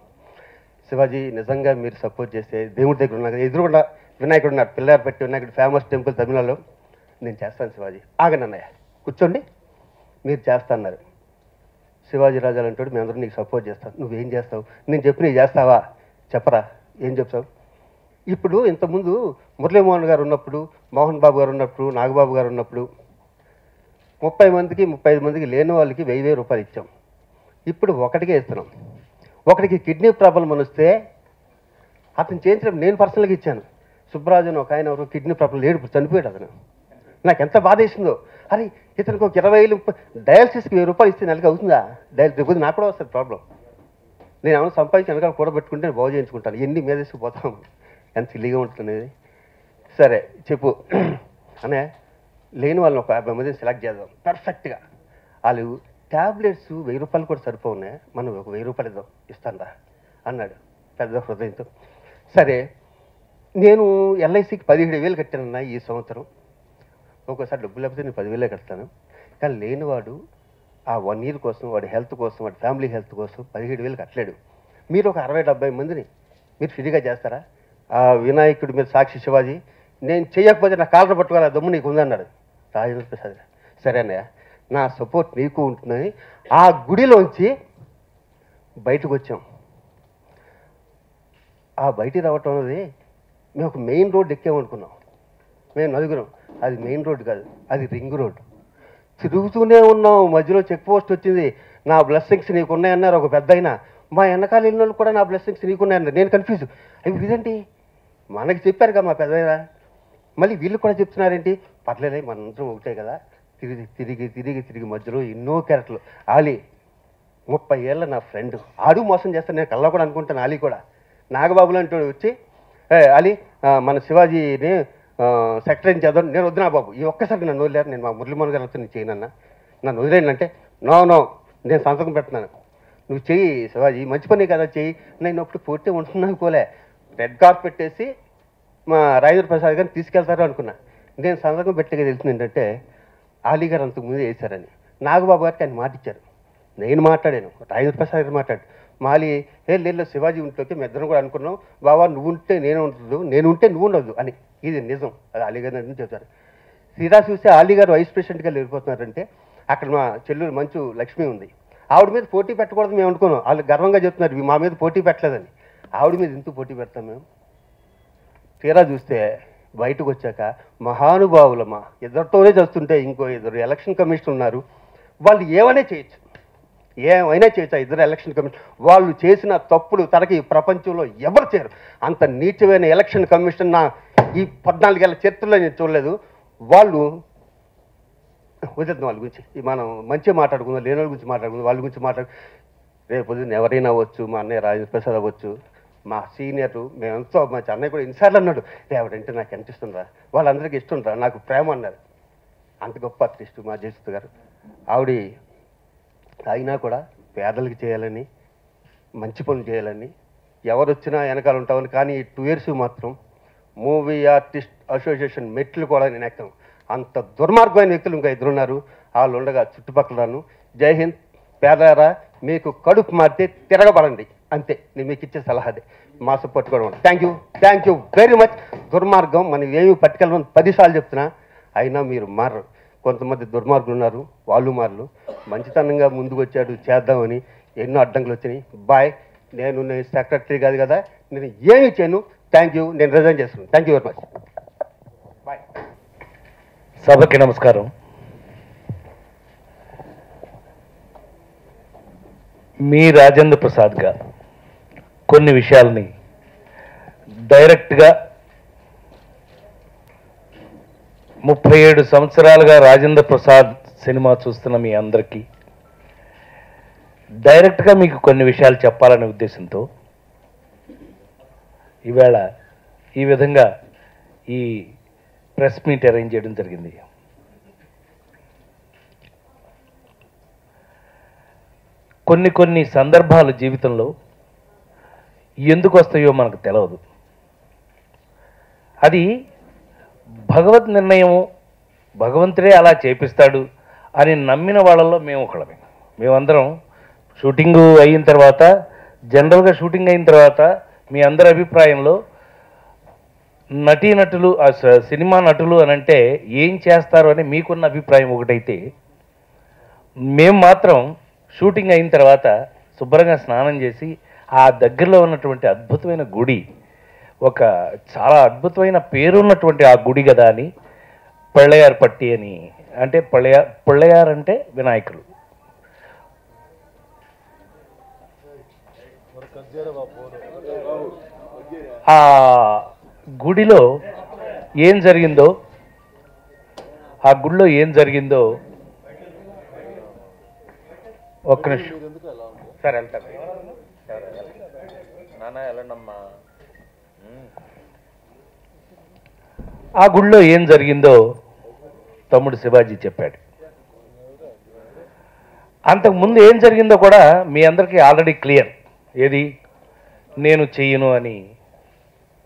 [SPEAKER 4] శివాజీ, నిజంగా మీరు సపోర్ట్ చేస్తే దేవుడి దగ్గర ఉన్నా కదా, ఎదురుకుండా వినాయకుడు ఉన్నారు, పిల్లారపట్టి వినాయకుడు, ఫేమస్ టెంపుల్ తమిళనాడులో. నేను చేస్తాను శివాజీ. ఆగండి అన్నయ్య, కూర్చోండి. మీరు చేస్తాన్నారు. శివాజీ రాజాలు అంటాడు, మేము అందరూ నీకు సపోర్ట్ చేస్తాను. నువ్వేం చేస్తావు? నేను చెప్పి నీకు చేస్తావా? చెప్పరా, ఏం చెప్తావు? ఇప్పుడు ఇంతకుముందు మురళీమోహన్ గారు ఉన్నప్పుడు, మోహన్ బాబు గారు ఉన్నప్పుడు, నాగబాబు గారు ఉన్నప్పుడు 30 మందికి 35 మందికి లేని వాళ్ళకి 1000 రూపాయలు ఇచ్చాం. ఇప్పుడు ఒకటికే ఇస్తున్నాం. ఒకటికి కిడ్నీ ప్రాబ్లం అని వస్తే అతను చేయించడం నేను పర్సనల్గా ఇచ్చాను. సుబ్బరాజు అని ఒక ఆయన ఎవరు కిడ్నీ ప్రాబ్లం లేడు, చనిపోయాడు అతను. నాకు ఎంత బాధ వేసిందో. అరే ఇతనికి ఒక 20,000 డయాలసిస్కి 1000 రూపాయలు ఇస్తే నెలకి అవుతుందా? డయాలసిస్ నాకు కూడా వస్తుంది ప్రాబ్లం. నేను ఏమైనా సంపాదించి వెనకాల కూడబెట్టుకుంటే నేను బాగు చేయించుకుంటాను. ఎన్ని మీద తీసుకుపోతాం, ఎంత సిల్లీగా ఉంటుంది. సరే చెప్పు అనే లేని వాళ్ళని ఒక 50 మందిని సెలెక్ట్ చేద్దాం పర్ఫెక్ట్గా. వాళ్ళు ట్యాబ్లెట్స్ 1000 రూపాయలు కూడా సరిపోఉన్నాయి, మనం ఒక 1000 రూపాయలు ఇద్దాం, ఇస్తాను అన్నాడు పెద్ద హృదయంతో. సరే నేను ఎల్ఐసికి 17,000 కట్టానన్నా ఈ సంవత్సరం. ఒక్కోసారి డబ్బులు లేకపోతే నేను 10,000 కడతాను. కానీ లేనివాడు ఆ 1 year కోసం, వాడి హెల్త్ కోసం, వాడి ఫ్యామిలీ హెల్త్ కోసం 17,000 కట్టలేడు. మీరు ఒక 60-70 మందిని మీరు ఫ్రీగా చేస్తారా? ఆ వినాయకుడి మీద సాక్షి శివాజీ, నేను చేయకపోతే నా కాళ్ళ పట్టుకోవాలి, ఆ దమ్ము నీకు ఉందన్నాడు రాజేంద్ర ప్రసాద్. సరే అన్నయ్య, నా సపోర్ట్ నీకు ఉంటుందని ఆ గుడిలోంచి బయటకు వచ్చాం. ఆ బయటికి రావటం అనేది మేము ఒక మెయిన్ రోడ్ ఎక్కామనుకున్నాం. మేము నలుగురం. అది మెయిన్ రోడ్ కాదు, అది రింగ్ రోడ్. తిరుగుతూనే ఉన్నాం. మధ్యలో చెక్ పోస్ట్ వచ్చింది. నా బ్లెస్సింగ్స్ నీకు ఉన్నాయన్నారు ఒక పెద్ద అయినా. మా వెనకాల వెళ్ళిన వాళ్ళు కూడా నా బ్లెస్సింగ్స్ నీకున్నాయన్నారు. నేను కన్ఫ్యూజ్ అవి ఇదండి, మనకి చెప్పారు కదా మా పెద్దయినా, మళ్ళీ వీళ్ళు కూడా చెప్తున్నారేంటి? పర్లేదే, మనందరం ఒకటే కదా. తిరిగి తిరిగి తిరిగి తిరిగి మధ్యలో ఎన్నో క్యారెక్టర్లు. ఆలీ 30 ఏళ్ళ నా ఫ్రెండ్, ఆడు మోసం చేస్తాను నేను కల్లా కూడా అనుకుంటాను. ఆలీ కూడా నాగబాబులు అంటూ వచ్చి, ఆలీ మన శివాజీని సెక్రటరీని చేద్దాం. నేను వద్దునా బాబు, ఈ ఒక్కసారి నన్ను వదిలేరు, నేను మా మురళీమోహన్ గారితో నేను చేయనన్నా, నన్ను వదిలేనంటే నో నేను సంతకం పెడుతున్నాను, నువ్వు చెయ్యి శివాజీ, మంచి పని కదా చెయ్యి. నేను అప్పుడు పోటీ ఉంటున్నాను పోలే, రెడ్ కార్పెట్ పెట్టేసి మా రాజేంద్ర ప్రసాద్ గారిని తీసుకెళ్తారు అనుకున్నా. నేను సంతకం పెట్టగా తెలిసింది ఏంటంటే ఆలీ గారు అంతకుముందు వేశారని. నాగబాబు గారికి ఆయన మాట ఇచ్చారు. నేను మాట్లాడాను, రాజేంద్ర ప్రసాద్ గారు మాట్లాడు. మాలి లేదు శివాజీ ఉంటే మేము ఇద్దరం కూడా అనుకున్నాం, బాబా నువ్వు ఉంటే నేను ఉండదు, నేను ఉంటే నువ్వు ఉండదు అని. ఇది నిజం, అది ఆలీ గారు అని చెప్తారు. తీరా చూస్తే ఆలీ గారు వైస్ ప్రెసిడెంట్గా వెళ్ళిపోతున్నారంటే అక్కడ మా చెల్లెలు మంచు లక్ష్మి ఉంది. ఆవిడ మీద పోటీ పెట్టకూడదు మేము అనుకున్నాం. వాళ్ళు గర్వంగా చెప్తున్నారు మా మీద పోటీ పెట్టలేదని. ఆవిడ మీద ఎందుకు పోటీ పెడతాం మేము? తీరా చూస్తే బయటకు వచ్చాక మహానుభావులమ్మా, ఇద్దరితోనే చేస్తుంటే ఇంకో 2 ఎలక్షన్ కమిషన్ ఉన్నారు. వాళ్ళు ఏమైనా చేయొచ్చు, ఏమైనా చేయొచ్చు. ఆ 2 ఎలక్షన్ కమిషన్ వాళ్ళు చేసిన తప్పులు తనకి ప్రపంచంలో ఎవరు చేయరు. అంత నీచమైన ఎలక్షన్ కమిషన్ నా ఈ 14 ఏళ్ళ చరిత్రలో నేను చూడలేదు. వాళ్ళు వదిలేద్దాం వాళ్ళ గురించి, మనం మంచిగా మాట్లాడుకుందాం, లేని వాళ్ళ గురించి మాట్లాడుకుందాం. వాళ్ళ గురించి రేపు పొద్దున్న ఎవరైనా అవ్వచ్చు, మా అన్నయ్య రాజేంద్ర ప్రసాద్ అవ్వచ్చు, మా సీనియర్, మేమెంతో మా అన్నయ్య కూడా ఎన్నిసార్లు అన్నాడు, ఎవరంటే నాకు ఎంత ఇస్తుండ్రా, వాళ్ళందరికీ ఇస్తుండ్రా, నాకు ప్రేమ అన్నారు. అంత గొప్ప ఆర్టిస్ట్ మా జయసుధ గారు. ఆవిడ అయినా కూడా పేదలకు చేయాలని, మంచి పనులు చేయాలని, ఎవరు వచ్చినా వెనకాల ఉంటామని. కానీ 2 years మాత్రం మూవీ ఆర్టిస్ట్ అసోసియేషన్ మెట్లు కూడా నేను ఎక్కాను. అంత దుర్మార్గమైన వ్యక్తులు ఇంకా 2 ఉన్నారు. వాళ్ళు ఉండగా చుట్టుపక్కలను. జై హింద్. పేదరా, మీకు కడుపు మారితే తిరగబడండి, అంతే. నేను మీకు ఇచ్చే సలహా అదే. మా సపోర్ట్ కూడా ఉంది. Thank you very much. దుర్మార్గం మనం ఏమి పట్టుకెళ్ళమని 10 సార్లు చెప్తున్నా, అయినా మీరు మారరు. కొంతమంది దుర్మార్గులు ఉన్నారు, వాళ్ళు మారలు. మంచితనంగా ముందుకు వచ్చాడు చేద్దామని, ఎన్నో అడ్డంకులు వచ్చినాయి. బాయ్. నేను సెక్రటరీ కాదు కదా, నేను ఏమి చేయను. Thank you. నేను రిజైన్ చేస్తున్నాను. Thank you very much. Bye.
[SPEAKER 2] సభకి నమస్కారం. మీ రాజేంద్ర ప్రసాద్గా కొన్ని విషయాల్ని డైరెక్ట్గా 37 సంవత్సరాలుగా రాజేంద్ర ప్రసాద్ సినిమా చూస్తున్న మీ అందరికీ డైరెక్ట్గా మీకు కొన్ని విషయాలు చెప్పాలనే ఉద్దేశంతో ఈవేళ ఈ విధంగా ఈ ప్రెస్ మీట్ అరేంజ్ చేయడం జరిగింది.
[SPEAKER 5] కొన్ని సందర్భాలు జీవితంలో ఎందుకు వస్తాయో మనకు తెలియదు. అది భగవత్ నిర్ణయము, భగవంతుడే అలా చేపిస్తాడు అని నమ్మిన వాళ్ళలో మేము ఒకళ్ళమే. మేమందరం షూటింగు అయిన తర్వాత, జనరల్గా షూటింగ్ అయిన తర్వాత మీ అందరి అభిప్రాయంలో నటీనటులు, సినిమా నటులు అని అంటే ఏం చేస్తారు అని మీకున్న అభిప్రాయం ఒకటైతే, మేము మాత్రం షూటింగ్ అయిన తర్వాత శుభ్రంగా స్నానం చేసి ఆ దగ్గరలో ఉన్నటువంటి అద్భుతమైన గుడి, ఒక చాలా అద్భుతమైన పేరున్నటువంటి ఆ గుడి కదా అని పళ్ళయార్ పట్టి అని, అంటే పళ్ళయార్ అంటే వినాయకులు, ఆ గుడిలో ఏం జరిగిందో, ఆ గుడిలో ఏం జరిగిందో ఒక్క నిమిషం సార్, వెళ్తాను నాన్న, వెళ్ళండమ్మా. ఆ గుడిలో ఏం జరిగిందో తమ్ముడు శివాజీ చెప్పాడు. అంతకుముందు ఏం జరిగిందో కూడా మీ అందరికీ ఆల్రెడీ క్లియర్. ఏది నేను చెయ్యను అని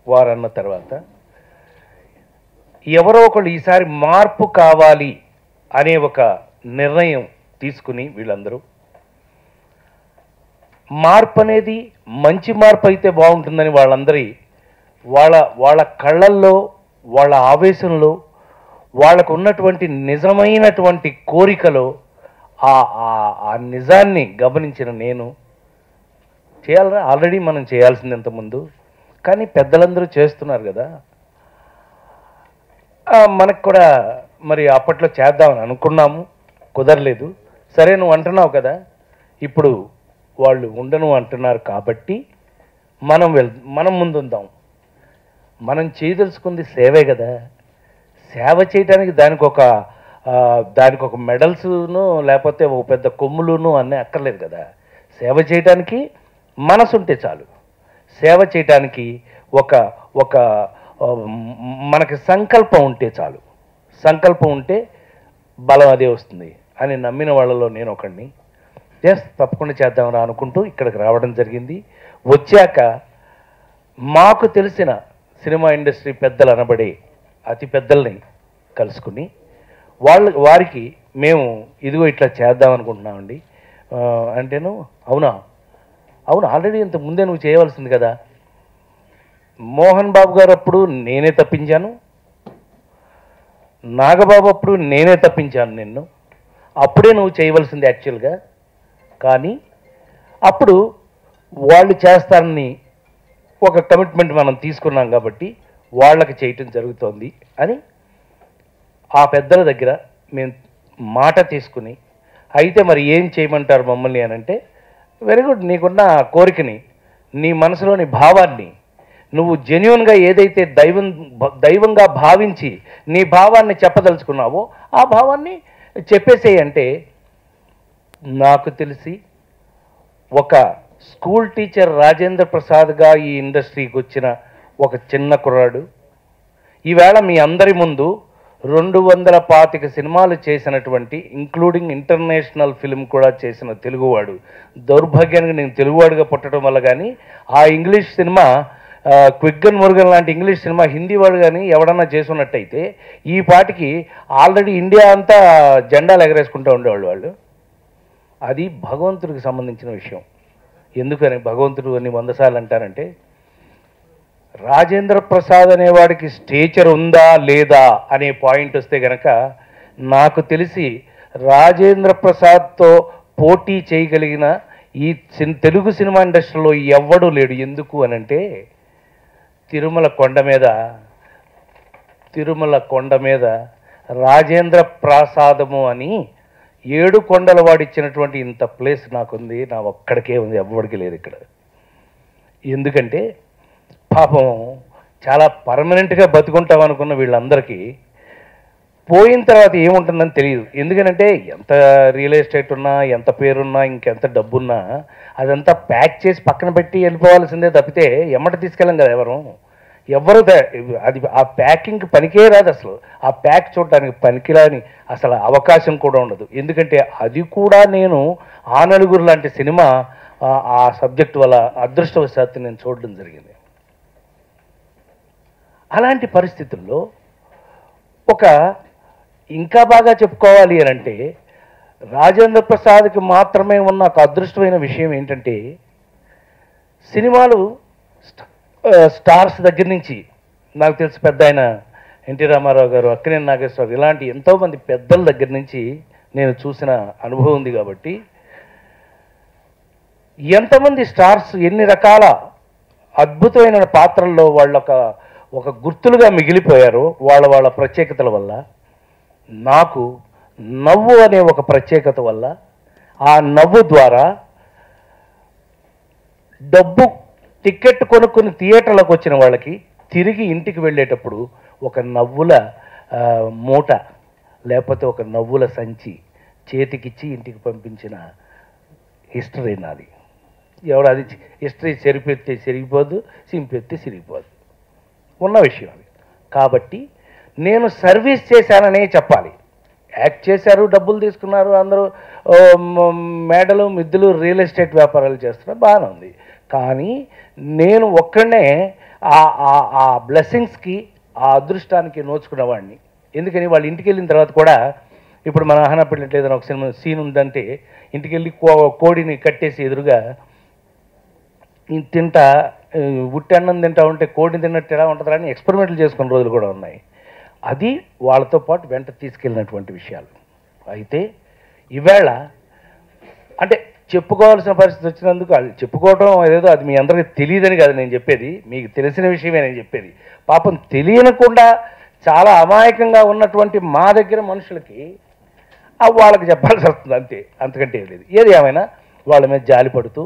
[SPEAKER 5] వారన్న తర్వాత ఎవరో ఒకళ్ళు ఈసారి మార్పు కావాలి అనే ఒక నిర్ణయం తీసుకుని వీళ్ళందరూ, మార్పు అనేది మంచి మార్పు అయితే బాగుంటుందని వాళ్ళందరి వాళ్ళ కళ్ళల్లో, వాళ్ళ ఆవేశంలో, వాళ్ళకు ఉన్నటువంటి నిజమైనటువంటి కోరికలో ఆ నిజాన్ని గమనించిన నేను, చేయాలరా, ఆల్రెడీ మనం చేయాల్సింది ఇంతకుముందు, కానీ పెద్దలందరూ చేస్తున్నారు కదా, మనకు కూడా మరి అప్పట్లో చేద్దామని అనుకున్నాము, కుదరలేదు. సరే నువ్వు అంటున్నావు కదా, ఇప్పుడు వాళ్ళు ఉండను అంటున్నారు కాబట్టి మనం ముందుందాం. మనం చేయదలుచుకుంది సేవే కదా, సేవ చేయడానికి దానికి ఒక మెడల్స్ను లేకపోతే ఒక పెద్ద కొమ్ములును అన్నీ అక్కర్లేదు కదా. సేవ చేయడానికి మనసు ఉంటే చాలు. సేవ చేయడానికి ఒక మనకి సంకల్పం ఉంటే చాలు. సంకల్పం ఉంటే బలం అదే వస్తుంది అని నమ్మిన వాళ్ళలో నేను ఒకడిని. తప్పకుండా చేద్దామని అనుకుంటూ ఇక్కడికి రావడం జరిగింది. వచ్చాక మాకు తెలిసిన సినిమా ఇండస్ట్రీ పెద్దలు అనబడే అతి పెద్దల్ని కలుసుకుని వారికి మేము ఇదిగో ఇట్లా చేద్దాం అనుకుంటున్నామండి అంటేను, అవును ఆల్రెడీ ఇంత ముందే నువ్వు చేయవలసింది కదా. మోహన్ బాబు గారు అప్పుడు నేనే తప్పించాను, నాగబాబు అప్పుడు నేనే తప్పించాను నిన్ను, అప్పుడే నువ్వు చేయవలసింది యాక్చువల్గా. కానీ అప్పుడు వాళ్ళు చేస్తారని ఒక కమిట్మెంట్ మనం తీసుకున్నాం కాబట్టి వాళ్ళకి చేయటం జరుగుతోంది అని ఆ పెద్దల దగ్గర మేము మాట తీసుకుని, అయితే మరి ఏం చేయమంటారు మమ్మల్ని అని అంటే, వెరీ గుడ్, నీకున్న కోరికని, నీ మనసులోని భావాన్ని, నువ్వు జెన్యున్గా ఏదైతే దైవంగా భావించి నీ భావాన్ని చెప్పదలుచుకున్నావో ఆ భావాన్ని చెప్పేసేయంటే, నాకు తెలిసి ఒక స్కూల్ టీచర్ రాజేంద్ర ప్రసాద్గా ఈ ఇండస్ట్రీకి వచ్చిన ఒక చిన్న కుర్రాడు ఈవేళ మీ అందరి ముందు 225 సినిమాలు చేసినటువంటి, ఇంక్లూడింగ్ ఇంటర్నేషనల్ ఫిల్మ్ కూడా చేసిన తెలుగువాడు. దౌర్భాగ్యానికి నేను తెలుగువాడుగా పుట్టడం వల్ల కానీ ఆ ఇంగ్లీష్ సినిమా, క్విగ్గన్ మురుగన్ లాంటి ఇంగ్లీష్ సినిమా హిందీ వాడు కానీ ఎవడన్నా చేసున్నట్టయితే ఈ పాటికి ఆల్రెడీ ఇండియా అంతా జెండాలు ఎగరేసుకుంటూ ఉండేవాళ్ళు వాళ్ళు. అది భగవంతుడికి సంబంధించిన విషయం. ఎందుకని భగవంతుడు అని 100 సార్లు అంటారంటే, రాజేంద్ర ప్రసాద్ అనేవాడికి స్టేచర్ ఉందా లేదా అనే పాయింట్ వస్తే గనక నాకు తెలిసి రాజేంద్ర ప్రసాద్తో పోటీ చేయగలిగిన ఈ తెలుగు సినిమా ఇండస్ట్రీలో ఎవ్వడూ లేడు. ఎందుకు అనంటే, తిరుమల కొండ మీద రాజేంద్ర ప్రసాదము అని 7 కొండల వాడిచ్చినటువంటి ఇంత ప్లేస్ నాకుంది, నా ఒక్కడికే ఉంది, ఎవ్వడికి లేదు ఇక్కడ. ఎందుకంటే పాపం చాలా పర్మనెంట్గా బతుకుంటాం అనుకున్న వీళ్ళందరికీ పోయిన తర్వాత ఏముంటుందని తెలియదు. ఎందుకనంటే ఎంత రియల్ ఎస్టేట్ ఉన్నా, ఎంత పేరున్నా, ఇంకెంత డబ్బున్నా అదంతా ప్యాక్ చేసి పక్కన పెట్టి వెళ్ళిపోవాల్సిందే తప్పితే ఎమ్మట తీసుకెళ్ళం కదా ఎవరు. ఎవరు అది ఆ ప్యాకింగ్ పనికే రాదు అసలు. ఆ ప్యాక్ చూడడానికి పనికిరాని అసలు అవకాశం కూడా ఉండదు. ఎందుకంటే అది కూడా నేను ఆ నలుగురు లాంటి సినిమా ఆ సబ్జెక్ట్ వల్ల అదృష్టవశాత్తు నేను చూడడం జరిగింది. అలాంటి పరిస్థితుల్లో ఇంకా బాగా చెప్పుకోవాలి అని అంటే రాజేంద్ర ప్రసాద్కి మాత్రమే ఉన్న ఒక అదృష్టమైన విషయం ఏంటంటే సినిమాలు స్టార్స్ దగ్గర నుంచి నాకు తెలిసి పెద్ద ఆయన ఎన్టీ రామారావు గారు, అక్కినేని నాగేశ్వరరావు ఇలాంటి ఎంతోమంది పెద్దల దగ్గర నుంచి నేను చూసిన అనుభవం ఉంది. కాబట్టి ఎంతమంది స్టార్స్ ఎన్ని రకాల అద్భుతమైన పాత్రల్లో వాళ్ళు ఒక గుర్తులుగా మిగిలిపోయారో వాళ్ళ ప్రత్యేకతల వల్ల, నాకు నవ్వు అనే ఒక ప్రత్యేకత వల్ల ఆ నవ్వు ద్వారా డబ్బు టికెట్ కొనుక్కుని థియేటర్లోకి వచ్చిన వాళ్ళకి తిరిగి ఇంటికి వెళ్ళేటప్పుడు ఒక నవ్వుల మూట లేకపోతే ఒక నవ్వుల సంచి చేతికిచ్చి ఇంటికి పంపించిన హిస్టరీ నాది. ఎవడు అది హిస్టరీ చెరిపెత్తే చెరిగిపోదు, సింపెత్తే సిరిగిపోదు, ఉన్న విషయం అది. కాబట్టి నేను సర్వీస్ చేశాననే చెప్పాలి. యాక్ట్ చేశారు, డబ్బులు తీసుకున్నారు, అందరూ మేడలు మిద్దులు రియల్ ఎస్టేట్ వ్యాపారాలు చేస్తున్నారు, బాగానే ఉంది. కానీ నేను ఒక్కడనే ఆ బ్లెస్సింగ్స్కి ఆ అదృష్టానికి నోచుకున్నవాడిని. ఎందుకని వాళ్ళ ఇంటికి వెళ్ళిన తర్వాత కూడా ఇప్పుడు మన ఆహనా పెళ్ళినట్టు ఏదైనా ఒక సినిమా సీన్ ఉందంటే ఇంటికి వెళ్ళి కోడిని కట్టేసి ఎదురుగా తింటా ఉట్టి అన్నం తింటా ఉంటే కోడిని తిన్నట్టు ఎలా ఉంటుందా అని ఎక్స్పెరిమెంట్లు చేసుకున్న రోజులు కూడా ఉన్నాయి. అది వాళ్ళతో పాటు వెంట తీసుకెళ్ళినటువంటి విషయాలు. అయితే ఈవేళ అంటే చెప్పుకోవాల్సిన పరిస్థితి వచ్చినందుకు అది చెప్పుకోవడం ఏదేదో అది మీ అందరికీ తెలియదని కాదు నేను చెప్పేది, మీకు తెలిసిన విషయమే నేను చెప్పేది. పాపం తెలియనకుండా చాలా అమాయకంగా ఉన్నటువంటి మా దగ్గర మనుషులకి వాళ్ళకి చెప్పాల్సి వస్తుంది, అంతే, అంతకంటే ఏం లేదు. ఏది ఏమైనా వాళ్ళ మీద జాలి పడుతూ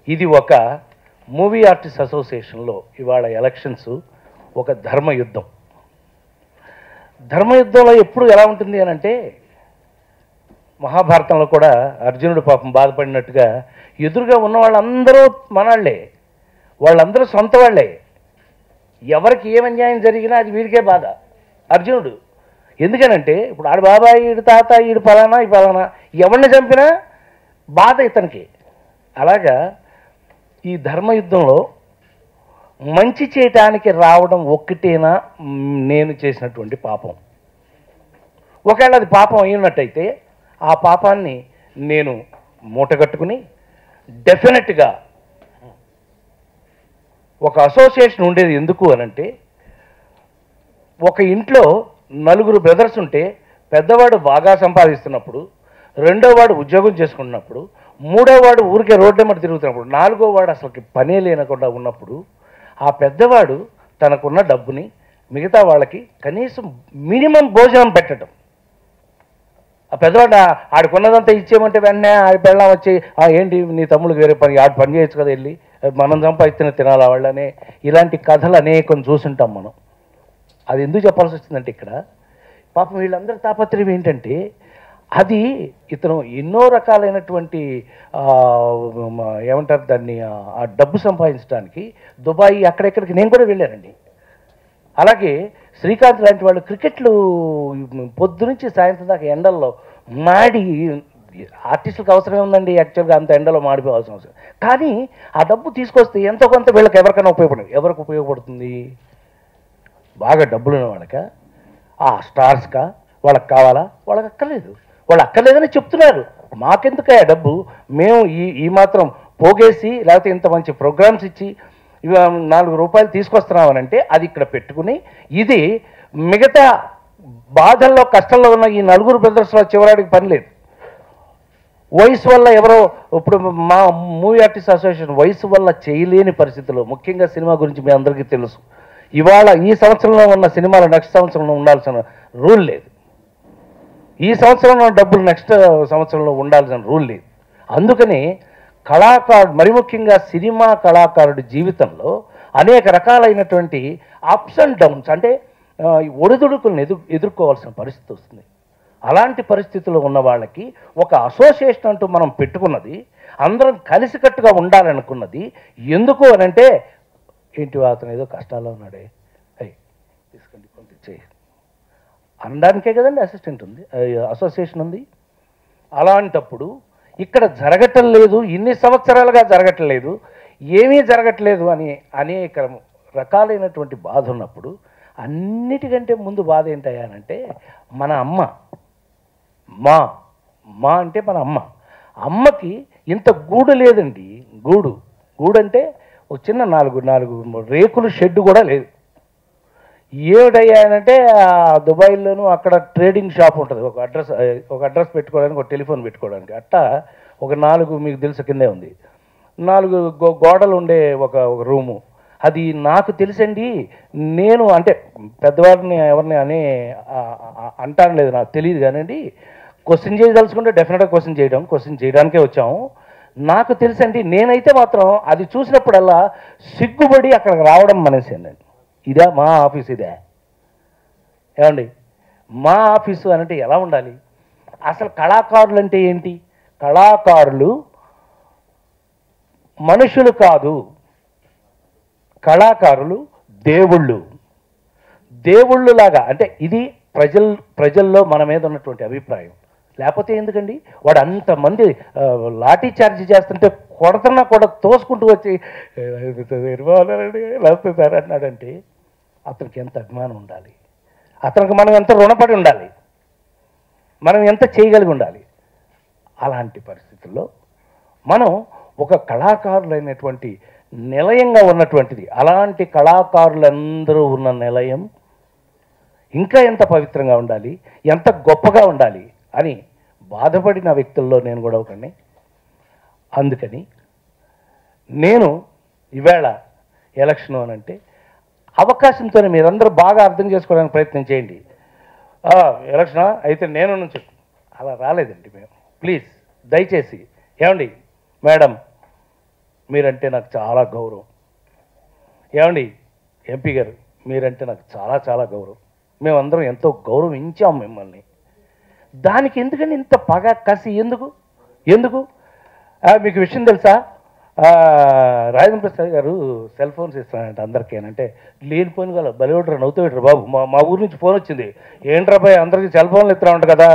[SPEAKER 5] ఇది ఒక మూవీ ఆర్టిస్ట్ అసోసియేషన్లో ఇవాళ ఎలక్షన్స్ ఒక ధర్మయుద్ధం. ధర్మయుద్ధంలో ఎప్పుడు ఎలా ఉంటుంది అని అంటే మహాభారతంలో కూడా అర్జునుడు పాపం బాధపడినట్టుగా ఎదురుగా ఉన్న వాళ్ళందరూ మనవాళ్లే, వాళ్ళందరూ సొంత వాళ్ళే. ఎవరికి ఏం అన్యాయం జరిగినా అది వీడికే బాధ. అర్జునుడు ఎందుకనంటే ఇప్పుడు ఆడు బాబాయ్, ఈడు తాత, ఈడు పలానా, ఈ పలానా, ఎవరిని చంపినా బాధ ఇతనికి. అలాగా ఈ ధర్మయుద్ధంలో మంచి చేయటానికి రావడం ఒక్కటేనా నేను చేసినటువంటి పాపం? ఒకవేళ అది పాపం అయినట్టయితే ఆ పాపాన్ని నేను మూటగట్టుకుని డెఫినెట్గా ఒక అసోసియేషన్ ఉండేది ఎందుకు అనంటే ఒక ఇంట్లో నలుగురు బ్రదర్స్ ఉంటే పెద్దవాడు బాగా సంపాదిస్తున్నప్పుడు, రెండోవాడు ఉద్యోగం చేసుకున్నప్పుడు, మూడోవాడు ఊరికే రోడ్డెమ్మటి తిరుగుతున్నప్పుడు, నాలుగోవాడు అసలుకి పనే లేనకుండా ఉన్నప్పుడు ఆ పెద్దవాడు తనకున్న డబ్బుని మిగతా వాళ్ళకి కనీసం మినిమం భోజనం పెట్టడం. ఆ పెద్దవాడు ఆడుకున్నదంతా ఇచ్చేయమంటే వెంటనే ఆడి పెళ్ళం వచ్చి ఏంటి నీ తమ్ముడికి వేరే పని ఆడు పని చేయొచ్చు కదా వెళ్ళి మనం సంపాదిస్తున్న తినాలా వాళ్ళనే, ఇలాంటి కథలు అనేకం చూసుంటాం మనం. అది ఎందుకు చెప్పాల్సి వచ్చిందంటే ఇక్కడ పాపం వీళ్ళందరి తాపత్రయం ఏంటంటే అది ఇతను ఎన్నో రకాలైనటువంటి ఏమంటారు దాన్ని ఆ డబ్బు సంపాదించడానికి దుబాయ్ అక్కడెక్కడికి నేను కూడా వెళ్ళానండి. అలాగే శ్రీకాంత్ లాంటి వాళ్ళు క్రికెట్లు పొద్దు నుంచి సాయంత్రం దాకా ఎండల్లో మాడి, ఆర్టిస్టులకు అవసరం ఉందండి యాక్చువల్గా అంత ఎండలో మాడిపోవాల్సిన అవసరం. కానీ ఆ డబ్బు తీసుకొస్తే ఎంతో కొంత వీళ్ళకి ఎవరికైనా ఉపయోగపడదు. ఎవరికి ఉపయోగపడుతుంది? బాగా డబ్బులున్న వాళ్ళకా, ఆ స్టార్స్కా? వాళ్ళకి కావాలా? వాళ్ళకి అక్కర్లేదు. వాళ్ళు అక్కర్లేదని చెప్తున్నారు. మాకెందుకు ఆ డబ్బు, మేము ఈ మాత్రం పోగేసి లేకపోతే ఇంత మంచి ప్రోగ్రామ్స్ ఇచ్చి 4 రూపాయలు తీసుకొస్తున్నామనంటే అది ఇక్కడ పెట్టుకుని ఇది మిగతా బాధల్లో కష్టంలో ఉన్న ఈ నలుగురు బ్రదర్స్లో చివరాడికి పని లేదు. వయసు వల్ల ఎవరో ఇప్పుడు మా మూవీ ఆర్టిస్ట్ అసోసియేషన్ వయసు వల్ల చేయలేని పరిస్థితుల్లో, ముఖ్యంగా సినిమా గురించి మీ అందరికీ తెలుసు, ఇవాళ ఈ సంవత్సరంలో ఉన్న సినిమాలు నెక్స్ట్ సంవత్సరంలో ఉండాల్సిన రూల్ లేదు. ఈ సంవత్సరంలో డబ్బులు నెక్స్ట్ సంవత్సరంలో ఉండాల్సిన రూల్ లేదు. అందుకని కళాకారుడు, మరి ముఖ్యంగా సినిమా కళాకారుడి జీవితంలో అనేక రకాలైనటువంటి అప్స్ అండ్ డౌన్స్ అంటే ఒడిదుడుకులను ఎదుర్కోవాల్సిన పరిస్థితి వస్తుంది. అలాంటి పరిస్థితుల్లో ఉన్న వాళ్ళకి ఒక అసోసియేషన్ అంటూ మనం పెట్టుకున్నది, అందరం కలిసికట్టుగా ఉండాలనుకున్నది ఎందుకు అనంటే ఏంటి అతను ఏదో కష్టాల్లో ఉన్నాడే, అయ్యి తీసుకండి పంపించేయి అనడానికే కదండి అసిస్టెంట్ ఉంది, అసోసియేషన్ ఉంది. అలాంటప్పుడు ఇక్కడ జరగటం లేదు, ఇన్ని సంవత్సరాలుగా జరగటం లేదు, ఏమీ జరగట్లేదు అని అనేక రకాలైనటువంటి బాధ ఉన్నప్పుడు అన్నిటికంటే ముందు బాధ ఏంటయ్యానంటే మన అమ్మ, మా అంటే మన అమ్మకి ఇంత గూడు లేదండి. గూడు అంటే ఒక చిన్న నాలుగు రేకులు షెడ్ కూడా లేదు. ఏమిటయ్యానంటే దుబాయ్లోనూ అక్కడ ట్రేడింగ్ షాప్ ఉంటుంది, ఒక అడ్రస్ పెట్టుకోవడానికి, ఒక టెలిఫోన్ పెట్టుకోవడానికి. అట్టా ఒక 4 మీకు తెలుసు కిందే ఉంది, 4 గోడలు ఉండే ఒక రూము. అది నాకు తెలుసండి. నేను అంటే పెద్దవారిని ఎవరిని అంటాను లేదు, నాకు తెలియదు కానండి. క్వశ్చన్ చేయదలుచుకుంటే డెఫినెట్గా క్వశ్చన్ చేయడానికే వచ్చాము. నాకు తెలుసండి. నేనైతే మాత్రం అది చూసినప్పుడల్లా సిగ్గుపడి అక్కడికి రావడం మనేసాను. ఇదా మా ఆఫీస్? ఇదే ఏమండి మా ఆఫీసు అంటే ఎలా ఉండాలి? అసలు కళాకారులు అంటే ఏంటి? కళాకారులు మనుషులు కాదు, కళాకారులు దేవుళ్ళు లాగా. అంటే ఇది ప్రజల్లో మన మీద ఉన్నటువంటి అభిప్రాయం. లేకపోతే ఎందుకండి వాడు అంతమంది లాఠీ చార్జ్ చేస్తుంటే కొడుతున్నా కూడా తోసుకుంటూ వచ్చి లేకపోతే సార్ అన్నాడంటే అతనికి ఎంత అభిమానం ఉండాలి, అతనికి మనం ఎంత రుణపడి ఉండాలి, మనం ఎంత చేయగలిగి ఉండాలి. అలాంటి పరిస్థితుల్లో మనం ఒక కళాకారులైనటువంటి నిలయంగా ఉన్నటువంటిది, అలాంటి కళాకారులందరూ ఉన్న నిలయం ఇంకా ఎంత పవిత్రంగా ఉండాలి, ఎంత గొప్పగా ఉండాలి అని బాధపడిన వ్యక్తుల్లో నేను కూడా ఒకని. అందుకని నేను ఈవేళ ఎలక్షన్ అనంటే అవకాశంతోనే మీరందరూ బాగా అర్థం చేసుకోవడానికి ప్రయత్నం చేయండి. ఎలక్షనా అయితే నేను నుంచి అలా రాలేదండి మేము. ప్లీజ్ దయచేసి ఏమండి మేడం, మీరంటే నాకు చాలా గౌరవం. ఏమండి ఎంపీ గారు, మీరంటే నాకు చాలా గౌరవం. మేమందరం ఎంతో గౌరవించాం మిమ్మల్ని. దానికి ఎందుకని ఇంత పగ కసి? ఎందుకు మీకు విషయం తెలుసా? రాజేంద్ర ప్రసాద్ గారు సెల్ ఫోన్స్ ఇస్తానంటే అందరికీ అంటే లేనిపోయిన కదా బలివడరు నవ్వుతాడు బాబు. మా ఊరి నుంచి ఫోన్ వచ్చింది, ఏంట్రా బాయ్ అందరికీ సెల్ ఫోన్లు ఇస్తా ఉంటా కదా,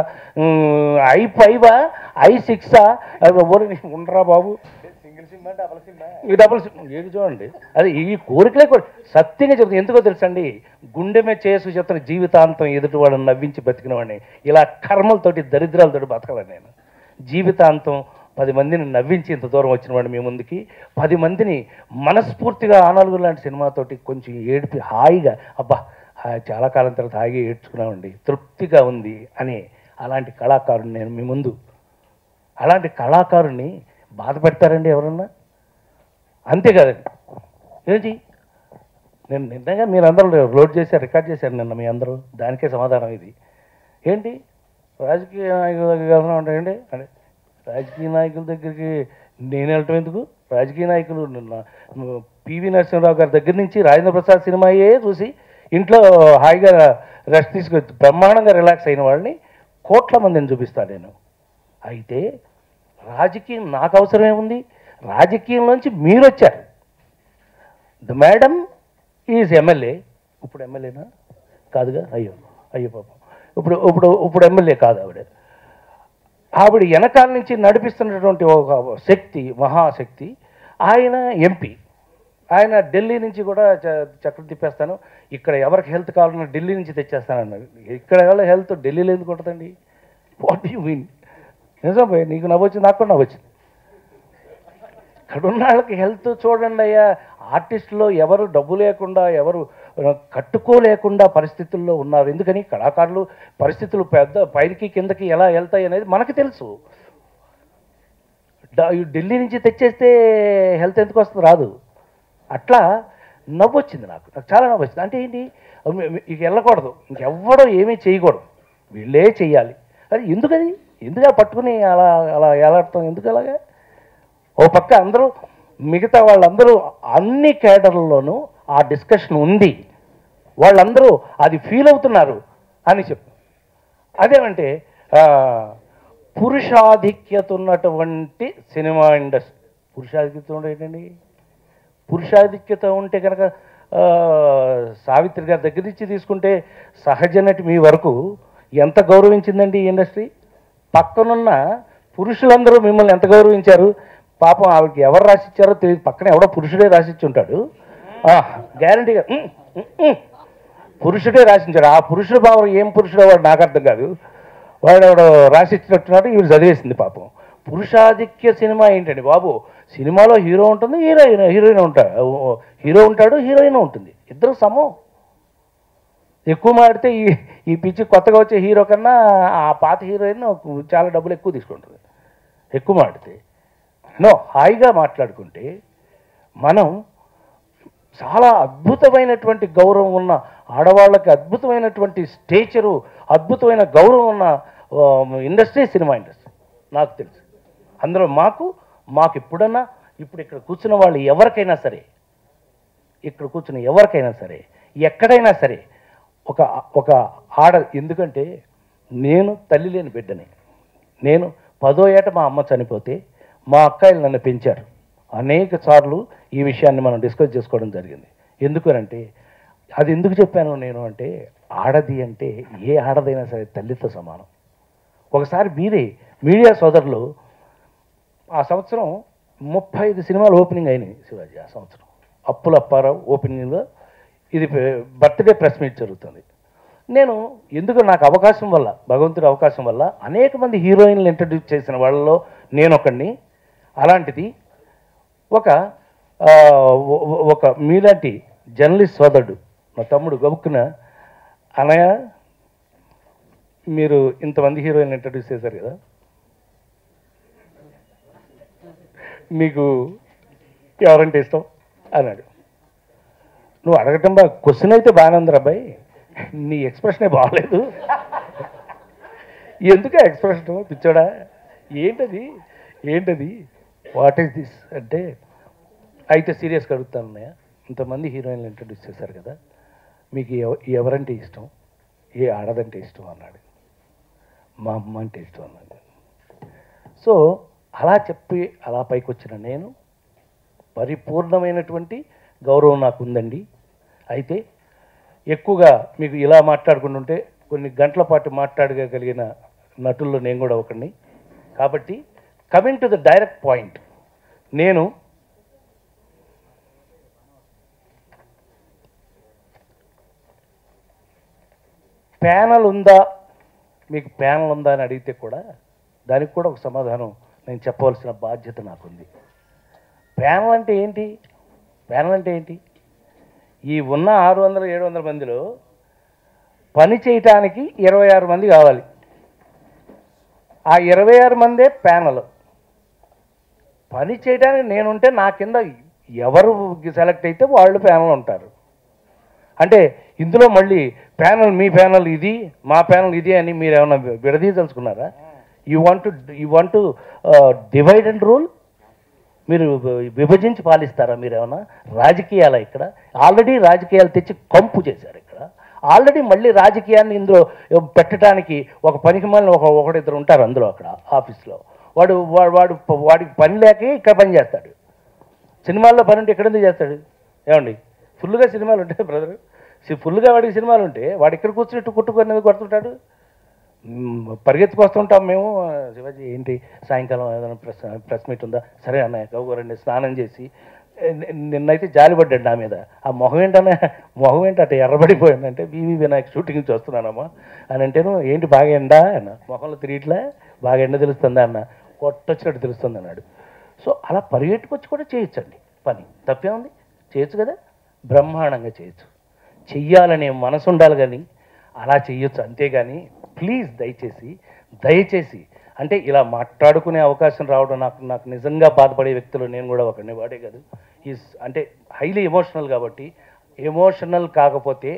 [SPEAKER 5] i5 i6 ఉండరా బాబు, డబుల్ సిమ్ ఏది చూడండి. అది ఈ కోరికలే కూడా సత్యంగా చెప్తుంది. ఎందుకో తెలుసండి, గుండె మీద చేసు చెప్తున్న జీవితాంతం ఎదుటి వాళ్ళని నవ్వించి బతికిన వాడిని. ఇలా కర్మలతోటి దరిద్రాలతోటి బతకాలని నేను జీవితాంతం 10 మందిని నవ్వించి ఇంత దూరం వచ్చిన వాడిని మీ ముందుకి. 10 మందిని మనస్ఫూర్తిగా ఆనాలుగు లాంటి సినిమాతోటి కొంచెం ఏడిపి హాయిగా అబ్బా చాలా కాలం తర్వాత హాయిగా ఏడ్చుకున్నామండి, తృప్తిగా ఉంది అని అలాంటి కళాకారుని నేను మీ ముందు. అలాంటి కళాకారుని బాధ పెడతారండి ఎవరన్నా? అంతేకాదండి. ఏంటి నేను నిన్నగా మీరందరూ లోడ్ చేశారు, రికార్డ్ చేశారు నిన్న మీ అందరూ, దానికే సమాధానం ఇది. ఏంటి రాజకీయ నాయకుల దగ్గరికి వెళ్తున్నా ఉంటాయండి అంటే రాజకీయ నాయకుల దగ్గరికి నేను వెళ్ళటం ఎందుకు? రాజకీయ నాయకులు పివి నరసింహరావు గారి దగ్గర నుంచి రాజేంద్ర ప్రసాద్ సినిమాయే చూసి ఇంట్లో హాయిగా రెస్ట్ తీసుకొచ్చి బ్రహ్మాండంగా రిలాక్స్ అయిన వాళ్ళని కోట్ల మందిని చూపిస్తాను నేను. అయితే రాజకీయం నాకు అవసరం ఏముంది? రాజకీయంలోంచి మీరు వచ్చారు. The madam is MLA. ఇప్పుడు ఎమ్మెల్యేనా? కాదుగా. అయ్యో పాపం. ఇప్పుడు ఎమ్మెల్యే కాదు ఆవిడ వెనకాల నుంచి నడిపిస్తున్నటువంటి ఒక శక్తి, మహాశక్తి. ఆయన ఎంపీ. ఆయన ఢిల్లీ నుంచి కూడా చక్రం తిప్పేస్తాను, ఇక్కడ ఎవరికి హెల్త్ కావాలన్నా ఢిల్లీ నుంచి తెచ్చేస్తానన్నారు. ఇక్కడ ఎవరి హెల్త్ ఢిల్లీలో ఎందుకు ఉంటుందండి? What you mean? నిజం పోయి నీకు నవ్వొచ్చింది, నాకు కూడా నవ్వొచ్చింది. ఇక్కడ ఉన్న వాళ్ళకి హెల్త్ చూడండి అయ్యా. ఆర్టిస్టులో ఎవరు డబ్బు లేకుండా, ఎవరు కట్టుకోలేకుండా పరిస్థితుల్లో ఉన్నారు. ఎందుకని? కళాకారులు పరిస్థితులు పెద్ద పైకి కిందకి ఎలా వెళ్తాయి అనేది మనకు తెలుసు. ఢిల్లీ నుంచి తెచ్చేస్తే హెల్త్ ఎందుకు వస్తుంది? రాదు. అట్లా నవ్వొచ్చింది నాకు చాలా నవ్వొచ్చింది. అంటే ఏంటి, ఇక వెళ్ళకూడదు, ఇంకెవ్వడో ఏమీ చేయకూడదు, వీళ్ళే చెయ్యాలి. అది ఎందుకు పట్టుకుని అలా ఎలాడతాం? ఎందుకు అలాగా? ఓ పక్క అందరూ మిగతా వాళ్ళందరూ అన్ని కేడర్లలోనూ ఆ డిస్కషన్ ఉంది, వాళ్ళందరూ అది ఫీల్ అవుతున్నారు అని చెప్పు. అదేమంటే పురుషాధిక్యత ఉన్నటువంటి సినిమా ఇండస్ట్రీ. పురుషాధిక్యత ఏంటండి? పురుషాధిక్యత ఉంటే కనుక సావిత్రి గారి దగ్గర నుంచి తీసుకుంటే సహజ నటి మీ వరకు ఎంత గౌరవించిందండి ఈ ఇండస్ట్రీ? పక్కనున్న పురుషులందరూ మిమ్మల్ని ఎంత గౌరవించారు? పాపం ఆవిడకి ఎవరు రాసిచ్చారో తెలియదు, పక్కన ఎవడో పురుషుడే రాసిచ్చి ఉంటాడు గ్యారంటీగా. పురుషుడే రాసించాడు. ఆ పురుషుడు భావం ఏం పురుషుడో వాడు నాకు అర్థం కాదు. వాడు ఎవడో రాసిచ్చినట్టున్నాడు, ఇవి చదివేసింది పాపం. పురుషాధిక్య సినిమా ఏంటండి బాబు? సినిమాలో హీరో ఉంటుంది, హీరోయిన్ ఉంటాడు, హీరో ఉంటాడు, హీరోయిన్ ఉంటుంది, ఇద్దరు సమం. ఎక్కువ మాడితే ఈ పిచ్చి కొత్తగా వచ్చే హీరో కన్నా ఆ పాత హీరోయిన్ చాలా డబ్బులు ఎక్కువ తీసుకుంటుంది ఎక్కువ మాడితే. హాయిగా మాట్లాడుకుంటే మనం చాలా అద్భుతమైనటువంటి గౌరవం ఉన్న ఆడవాళ్ళకి అద్భుతమైనటువంటి స్టేచరు, అద్భుతమైన గౌరవం ఉన్న ఇండస్ట్రీ సినిమా ఇండస్ట్రీ నాకు తెలుసు. అందులో మాకు ఎప్పుడన్నా ఇప్పుడు ఇక్కడ కూర్చున్న వాళ్ళు ఎవరికైనా సరే, ఇక్కడ కూర్చున్న ఎవరికైనా సరే, ఎక్కడైనా సరే ఒక ఎందుకంటే నేను తల్లి లేని బిడ్డని. నేను 10వ ఏట మా అమ్మ చనిపోతే మా అక్కాయిలు నన్ను పెంచారు. అనేక సార్లు ఈ విషయాన్ని మనం డిస్కస్ చేసుకోవడం జరిగింది. ఎందుకనంటే అది ఎందుకు చెప్పాను నేను అంటే, ఆడది అంటే ఏ ఆడదైనా సరే తల్లితో సమానం. ఒకసారి మీడియా సోదరులు ఆ సంవత్సరం 35 సినిమాలు ఓపెనింగ్ అయినాయి శివాజీ. ఆ సంవత్సరం అప్పుల అప్పారావు ఓపెనింగ్లో ఇది బర్త్డే ప్రెస్ మీట్ జరుగుతుంది. నేను ఎందుకు నాకు అవకాశం వల్ల, భగవంతుడి అవకాశం వల్ల అనేక మంది హీరోయిన్లు ఇంట్రడ్యూస్ చేసిన వాళ్ళలో నేను ఒకడిని. అలాంటిది ఒక మీలాంటి జర్నలిస్ట్ సోదరుడు మా తమ్ముడు గబుక్కున, అనయ్య మీరు ఇంతమంది హీరోయిన్లు ఇంట్రడ్యూస్ చేశారు కదా, మీకు ఎవరంటే ఇష్టం అన్నాడు. నువ్వు అడగటం క్వశ్చన్ అయితే బాగానే ఉంది అబ్బాయి, నీ ఎక్స్ప్రెషనే బాగలేదు. ఎందుకు ఎక్స్ప్రెషన్ పిచ్చోడా? ఏంటది వాట్ ఈస్ దిస్ అంటే, అయితే సీరియస్గా అడుగుతాను అన్నయ్య, ఇంతమంది హీరోయిన్లు ఇంట్రడ్యూస్ చేశారు కదా, మీకు ఎవరంటే ఇష్టం, ఏ ఆడదంటే ఇష్టం అన్నాడు. మా అమ్మ అంటే ఇష్టం అన్నాడు. సో అలా చెప్పి అలా పైకి వచ్చిన నేను, పరిపూర్ణమైనటువంటి గౌరవం నాకు ఉందండి. అయితే ఎక్కువగా మీకు ఇలా మాట్లాడుకుంటుంటే కొన్ని గంటల పాటు మాట్లాడగలిగిన నటుల్లో నేను కూడా ఒకడిని. కాబట్టి coming to the direct point, నేను ప్యానల్ ఉందా, మీకు ప్యానల్ ఉందా అని అడిగితే కూడా దానికి కూడా ఒక సమాధానం నేను చెప్పవలసిన బాధ్యత నాకుంది. ప్యానల్ అంటే ఏంటి? ఈ ఉన్న 600-700 మందిలో పని చేయటానికి 26 మంది కావాలి. ఆ 26 మందే ప్యానల్. పని చేయడానికి నేనుంటే నా కింద ఎవరు సెలెక్ట్ అయితే వాళ్ళు ప్యానల్ ఉంటారు. అంటే ఇందులో మళ్ళీ ప్యానల్, మీ ప్యానల్ ఇది, మా ప్యానల్ ఇది అని మీరు ఏమైనా విడదీయదలుచుకున్నారా? You want to divide and rule? మీరు విభజించి పాలిస్తారా? మీరు ఏమన్నా రాజకీయాలా? ఇక్కడ ఆల్రెడీ రాజకీయాలు తెచ్చి కంపు చేశారు. ఇక్కడ ఆల్రెడీ మళ్ళీ రాజకీయాన్ని ఇందులో పెట్టడానికి ఒక పనికి మళ్ళీ ఒకడిద్దరు ఉంటారు అందులో. అక్కడ ఆఫీస్లో వాడికి పని లేకే ఇక్కడ పని చేస్తాడు. సినిమాల్లో పని ఉంటే ఎక్కడెందుకు చేస్తాడు? ఏమండి, ఫుల్గా సినిమాలు ఉంటాయి బ్రదర్, ఫుల్గా వాడికి సినిమాలు ఉంటే వాడు ఇక్కడ కూర్చున్నట్టు కుట్టుకొని కొడుతుంటాడు. పరిగెత్తుకొస్తుంటాం మేము. శివాజీ ఏంటి సాయంకాలం ఏదైనా ప్రెస్ మీట్ ఉందా? సరే అన్నయ్య గౌరండి, స్నానం చేసి. నిన్నైతే జాలిపడ్డాడు నా మీద. ఆ మొహం ఏంటి అట్ట ఎర్రబడిపోయిందంటే, బీవీ వినాయక్ షూటింగ్ నుంచి వస్తున్నానమ్మా అని అంటేను, ఏంటి బాగా ఎండా అన్న, మొహంలో తిరిగిట్లా బాగా ఎండ తెలుస్తుందా అన్న, కొట్టొచ్చినట్టు తెలుస్తుంది అన్నాడు. సో అలా పరిగెట్టుకొచ్చి కూడా చేయొచ్చండి పని, తప్పే ఉంది, చేయొచ్చు కదా, బ్రహ్మాండంగా చేయొచ్చు. చెయ్యాలనే మనసు ఉండాలి కానీ అలా చెయ్యొచ్చు. అంతేగాని ప్లీజ్ దయచేసి అంటే ఇలా మాట్లాడుకునే అవకాశం రావడం నాకు నిజంగా బాధపడే వ్యక్తులు నేను కూడా ఒకరిని, వాడే కాదు. అంటే హైలీ ఎమోషనల్ కాబట్టి, ఎమోషనల్ కాకపోతే,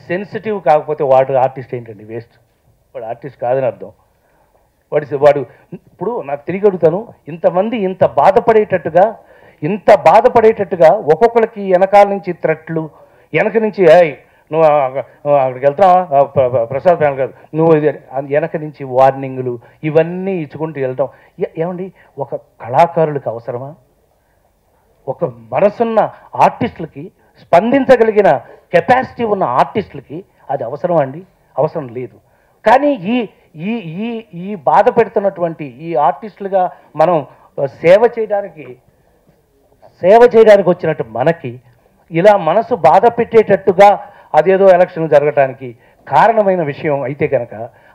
[SPEAKER 5] సెన్సిటివ్ కాకపోతే వాడు ఆర్టిస్ట్ ఏంటండి? వేస్ట్. వాడు ఆర్టిస్ట్ కాదని అర్థం. వాడు ఇప్పుడు నాకు తిరిగి అడుగుతాను, ఇంతమంది ఇంత బాధపడేటట్టుగా ఒక్కొక్కరికి వెనకాల నుంచి థ్రెట్లు, వెనక నుంచి నువ్వు అక్కడికి వెళ్తావా ప్రసాద్ ప్యానల్ కాదు నువ్వు, ఇది వెనక నుంచి వార్నింగ్లు ఇవన్నీ ఇచ్చుకుంటూ వెళ్తాం. ఏమండి, ఒక కళాకారులకు అవసరమా? ఒక మనసున్న ఆర్టిస్టులకి, స్పందించగలిగిన కెపాసిటీ ఉన్న ఆర్టిస్టులకి అది అవసరం అండి? అవసరం లేదు. కానీ ఈ ఈ ఈ ఈ బాధ పెడుతున్నటువంటి ఈ ఆర్టిస్టులుగా మనం సేవ చేయడానికి వచ్చినట్టు మనకి ఇలా మనసు బాధ పెట్టేటట్టుగా అదేదో ఎలక్షన్ జరగటానికి కారణమైన విషయం అయితే కనుక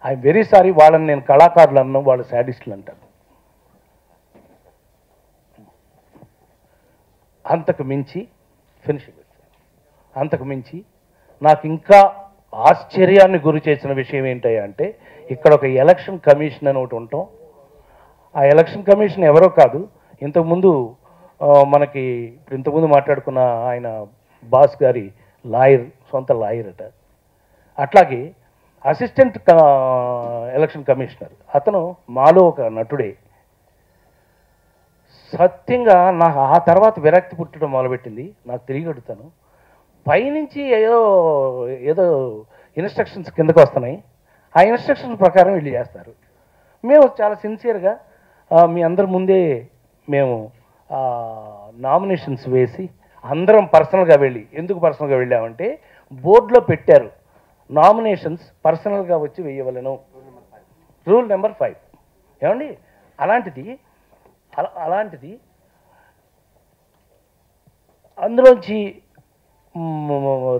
[SPEAKER 5] ఐఎమ్ వెరీ సారీ. వాళ్ళని నేను కళాకారులు అన్నాను, వాళ్ళు శాడిస్టులు అంటారు. అంతకు మించి నాకు ఇంకా ఆశ్చర్యాన్ని గురి చేసిన విషయం ఏంటంటే, ఇక్కడ ఒక ఎలక్షన్ కమిషన్ అని ఒకటి ఉంటాం. ఆ ఎలక్షన్ కమిషన్ ఎవరో కాదు, ఇంతకుముందు మనకి ఇంతకుముందు మాట్లాడుకున్న ఆయన బాస్ గారి లాయర్, సొంత లాయర్ అట. అట్లాగే అసిస్టెంట్ ఎలక్షన్ కమిషనర్ అతను మాలో ఒక నటుడే. సత్యంగా నాకు ఆ తర్వాత విరక్తి పుట్టడం మొదలుపెట్టింది. నాకు తిరిగి అడుగుతాను, పైనుంచి ఏదో ఇన్స్ట్రక్షన్స్ కిందకు వస్తున్నాయి, ఆ ఇన్స్ట్రక్షన్స్ ప్రకారం వీళ్ళు చేస్తారు. మేము చాలా సిన్సియర్గా మీ అందరి ముందే మేము నామినేషన్స్ వేసి అందరం పర్సనల్గా వెళ్ళి, ఎందుకు పర్సనల్గా వెళ్ళామంటే బోర్డులో పెట్టారు నామినేషన్స్ పర్సనల్గా వచ్చి వేయవలను, రూల్ నెంబర్ 5. ఏమండి, అలాంటిది అందులోంచి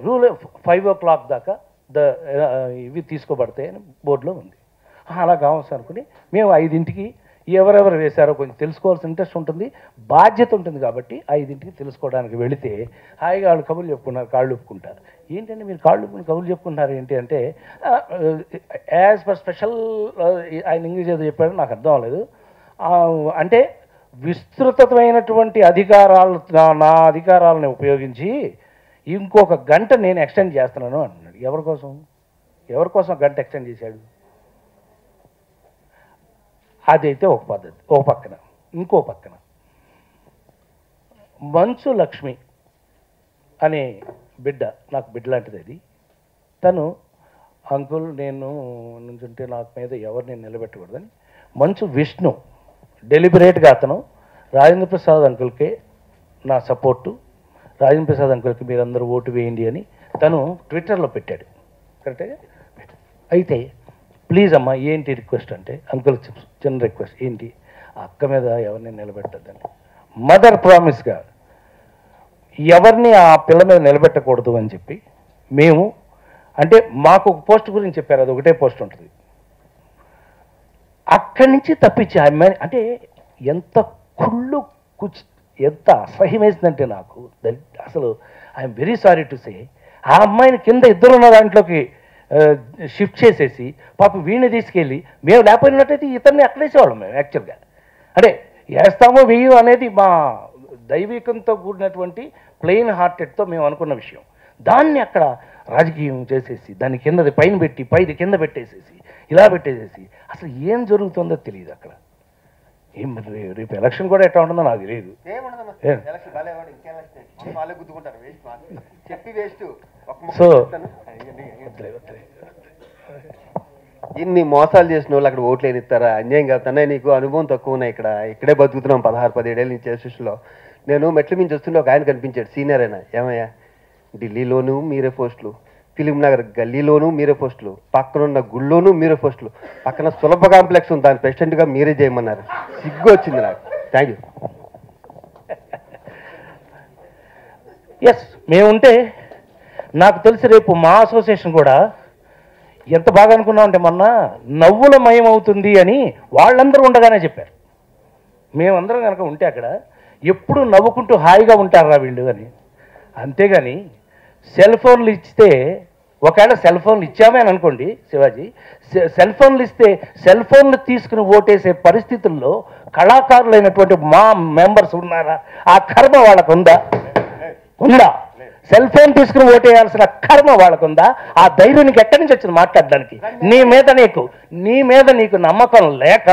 [SPEAKER 5] రూల్ 5 o'clock దాకా ఇవి తీసుకోబడతాయని బోర్డులో ఉంది. అలా కావచ్చు అనుకుని మేము 5ంటికి ఎవరెవరు వేశారో కొంచెం తెలుసుకోవాల్సిన ఇంట్రెస్ట్ ఉంటుంది, బాధ్యత ఉంటుంది కాబట్టి 5ంటికి తెలుసుకోవడానికి వెళితే హాయిగా వాళ్ళు కబుర్లు చెప్పుకున్నారు, కాళ్ళు ఒప్పుకుంటారు. ఏంటంటే మీరు కాళ్ళు ఒప్పుకుని కబుర్లు చెప్పుకుంటున్నారు ఏంటి అంటే, యాజ్ పర్ స్పెషల్ ఆయన ఇంగ్లీష్ ఏదో చెప్పాడు నాకు అర్థం అవ్వలేదు. అంటే విస్తృతమైనటువంటి అధికారాలు, నా అధికారాలను ఉపయోగించి ఇంకొక గంట నేను ఎక్స్టెండ్ చేస్తున్నాను అంటున్నాడు. ఎవరి కోసం గంట ఎక్స్టెండ్ చేశాడు? అదైతే ఒక పద్ధతి. ఇంకో పక్కన మంచు లక్ష్మి అనే బిడ్డ, నాకు బిడ్డ లాంటిది అది. తను అంకుల్ నేను నుంచుంటే నాకు మీద ఎవరిని నిలబెట్టకూడదని మంచు విష్ణు డెలిబరేట్గా అతను రాజేంద్ర ప్రసాద్ అంకుల్కే నా సపోర్టు, రాజేంద్ర ప్రసాద్ అంకుల్కి మీరందరూ ఓటు వేయండి అని తను ట్విట్టర్లో పెట్టాడు. కరెక్ట్గా అయితే ప్లీజ్ అమ్మా ఏంటి రిక్వెస్ట్ అంటే, అంకుల్ చిన్న రిక్వెస్ట్ ఏంటి, అక్క మీద ఎవరిని నిలబెట్టద్దని మదర్ ప్రామిస్గా ఎవరిని ఆ పిల్ల మీద నిలబెట్టకూడదు అని చెప్పి మేము, అంటే మాకు ఒక పోస్ట్ గురించి చెప్పారు, అది ఒకటే పోస్ట్ ఉంటుంది. అక్కడి నుంచి తప్పించి ఆ అమ్మాయి అంటే ఎంత ఎంత అసహ్యం వేసిందంటే నాకు అసలు I'm very sorry to say. ఆ అమ్మాయిని కింద ఇద్దరున్న దాంట్లోకి షిఫ్ట్ చేసేసి పాప వీణ్ణి తీసుకెళ్ళి, మేము లేకపోయినట్టయితే ఇతన్ని అక్కడేసేవాళ్ళం మేము యాక్చువల్గా. అంటే వేస్తామో వెయ్యో అనేది మా దైవికంతో కూడినటువంటి ప్లెయిన్ హార్టెడ్తో మేము అనుకున్న విషయం. దాన్ని అక్కడ రాజకీయం చేసేసి దాన్ని కిందది పైన పెట్టి పైది కింద పెట్టేసేసి ఇలా పెట్టేసేసి అసలు ఏం జరుగుతుందో తెలియదు అక్కడ. ఏం రేపు ఎలక్షన్ కూడా ఎట్లా ఉంటుందో నాకు తెలియదు. సో
[SPEAKER 4] ఇన్ని మోసాలు చేసిన వాళ్ళు అక్కడ ఓట్లు ఏనిస్తారా? అన్యాయం కాదు. నీకు అనుభవం తక్కువ ఉన్నాయి. ఇక్కడే బతుకుతున్నాం 16-17 ఏళ్ళ నుంచి అసోసియేషన్లో. నేను మెట్ల మించి వస్తుంటే ఒక ఆయన కనిపించాడు, సీనియర్ అయినా. ఏమయ్యా, ఢిల్లీలోనూ మీరే పోస్టులు, ఫిలిం నగర్ గల్లీలోనూ మీరే పోస్టులు, పక్కనున్న గుళ్ళోనూ మీరే పోస్టులు, పక్కన సులభ కాంప్లెక్స్ ఉంది, దాని ప్రెసిడెంట్గా మీరే చేయమన్నారు. సిగ్గు వచ్చింది నాకు. Thank you.
[SPEAKER 5] ఎస్, మేముంటే నాకు తెలిసి రేపు మా అసోసియేషన్ కూడా ఎంత బాగా అనుకున్నామంటే మొన్న నవ్వుల మయం అవుతుంది అని వాళ్ళందరూ ఉండగానే చెప్పారు. మేమందరం కనుక ఉంటే అక్కడ ఎప్పుడు నవ్వుకుంటూ హాయిగా ఉంటారా వీళ్ళు అని. అంతేగాని సెల్ ఫోన్లు ఇస్తే, ఒకవేళ సెల్ ఫోన్లు ఇచ్చామే అని అనుకోండి శివాజీ, సెల్ ఫోన్లు ఇస్తే సెల్ ఫోన్లు తీసుకుని ఓటేసే పరిస్థితుల్లో కళాకారులైనటువంటి మా మెంబర్స్ ఉన్నారా? ఆ కర్మ వాళ్ళకు ఉందా? సెల్ ఫోన్ తీసుకుని ఓటేయాల్సిన కర్మ వాళ్ళకుందా? ఆ ధైర్యం నీకు ఎక్కడి నుంచి వచ్చింది మాట్లాడడానికి? నీ మీద నీకు నమ్మకం లేక.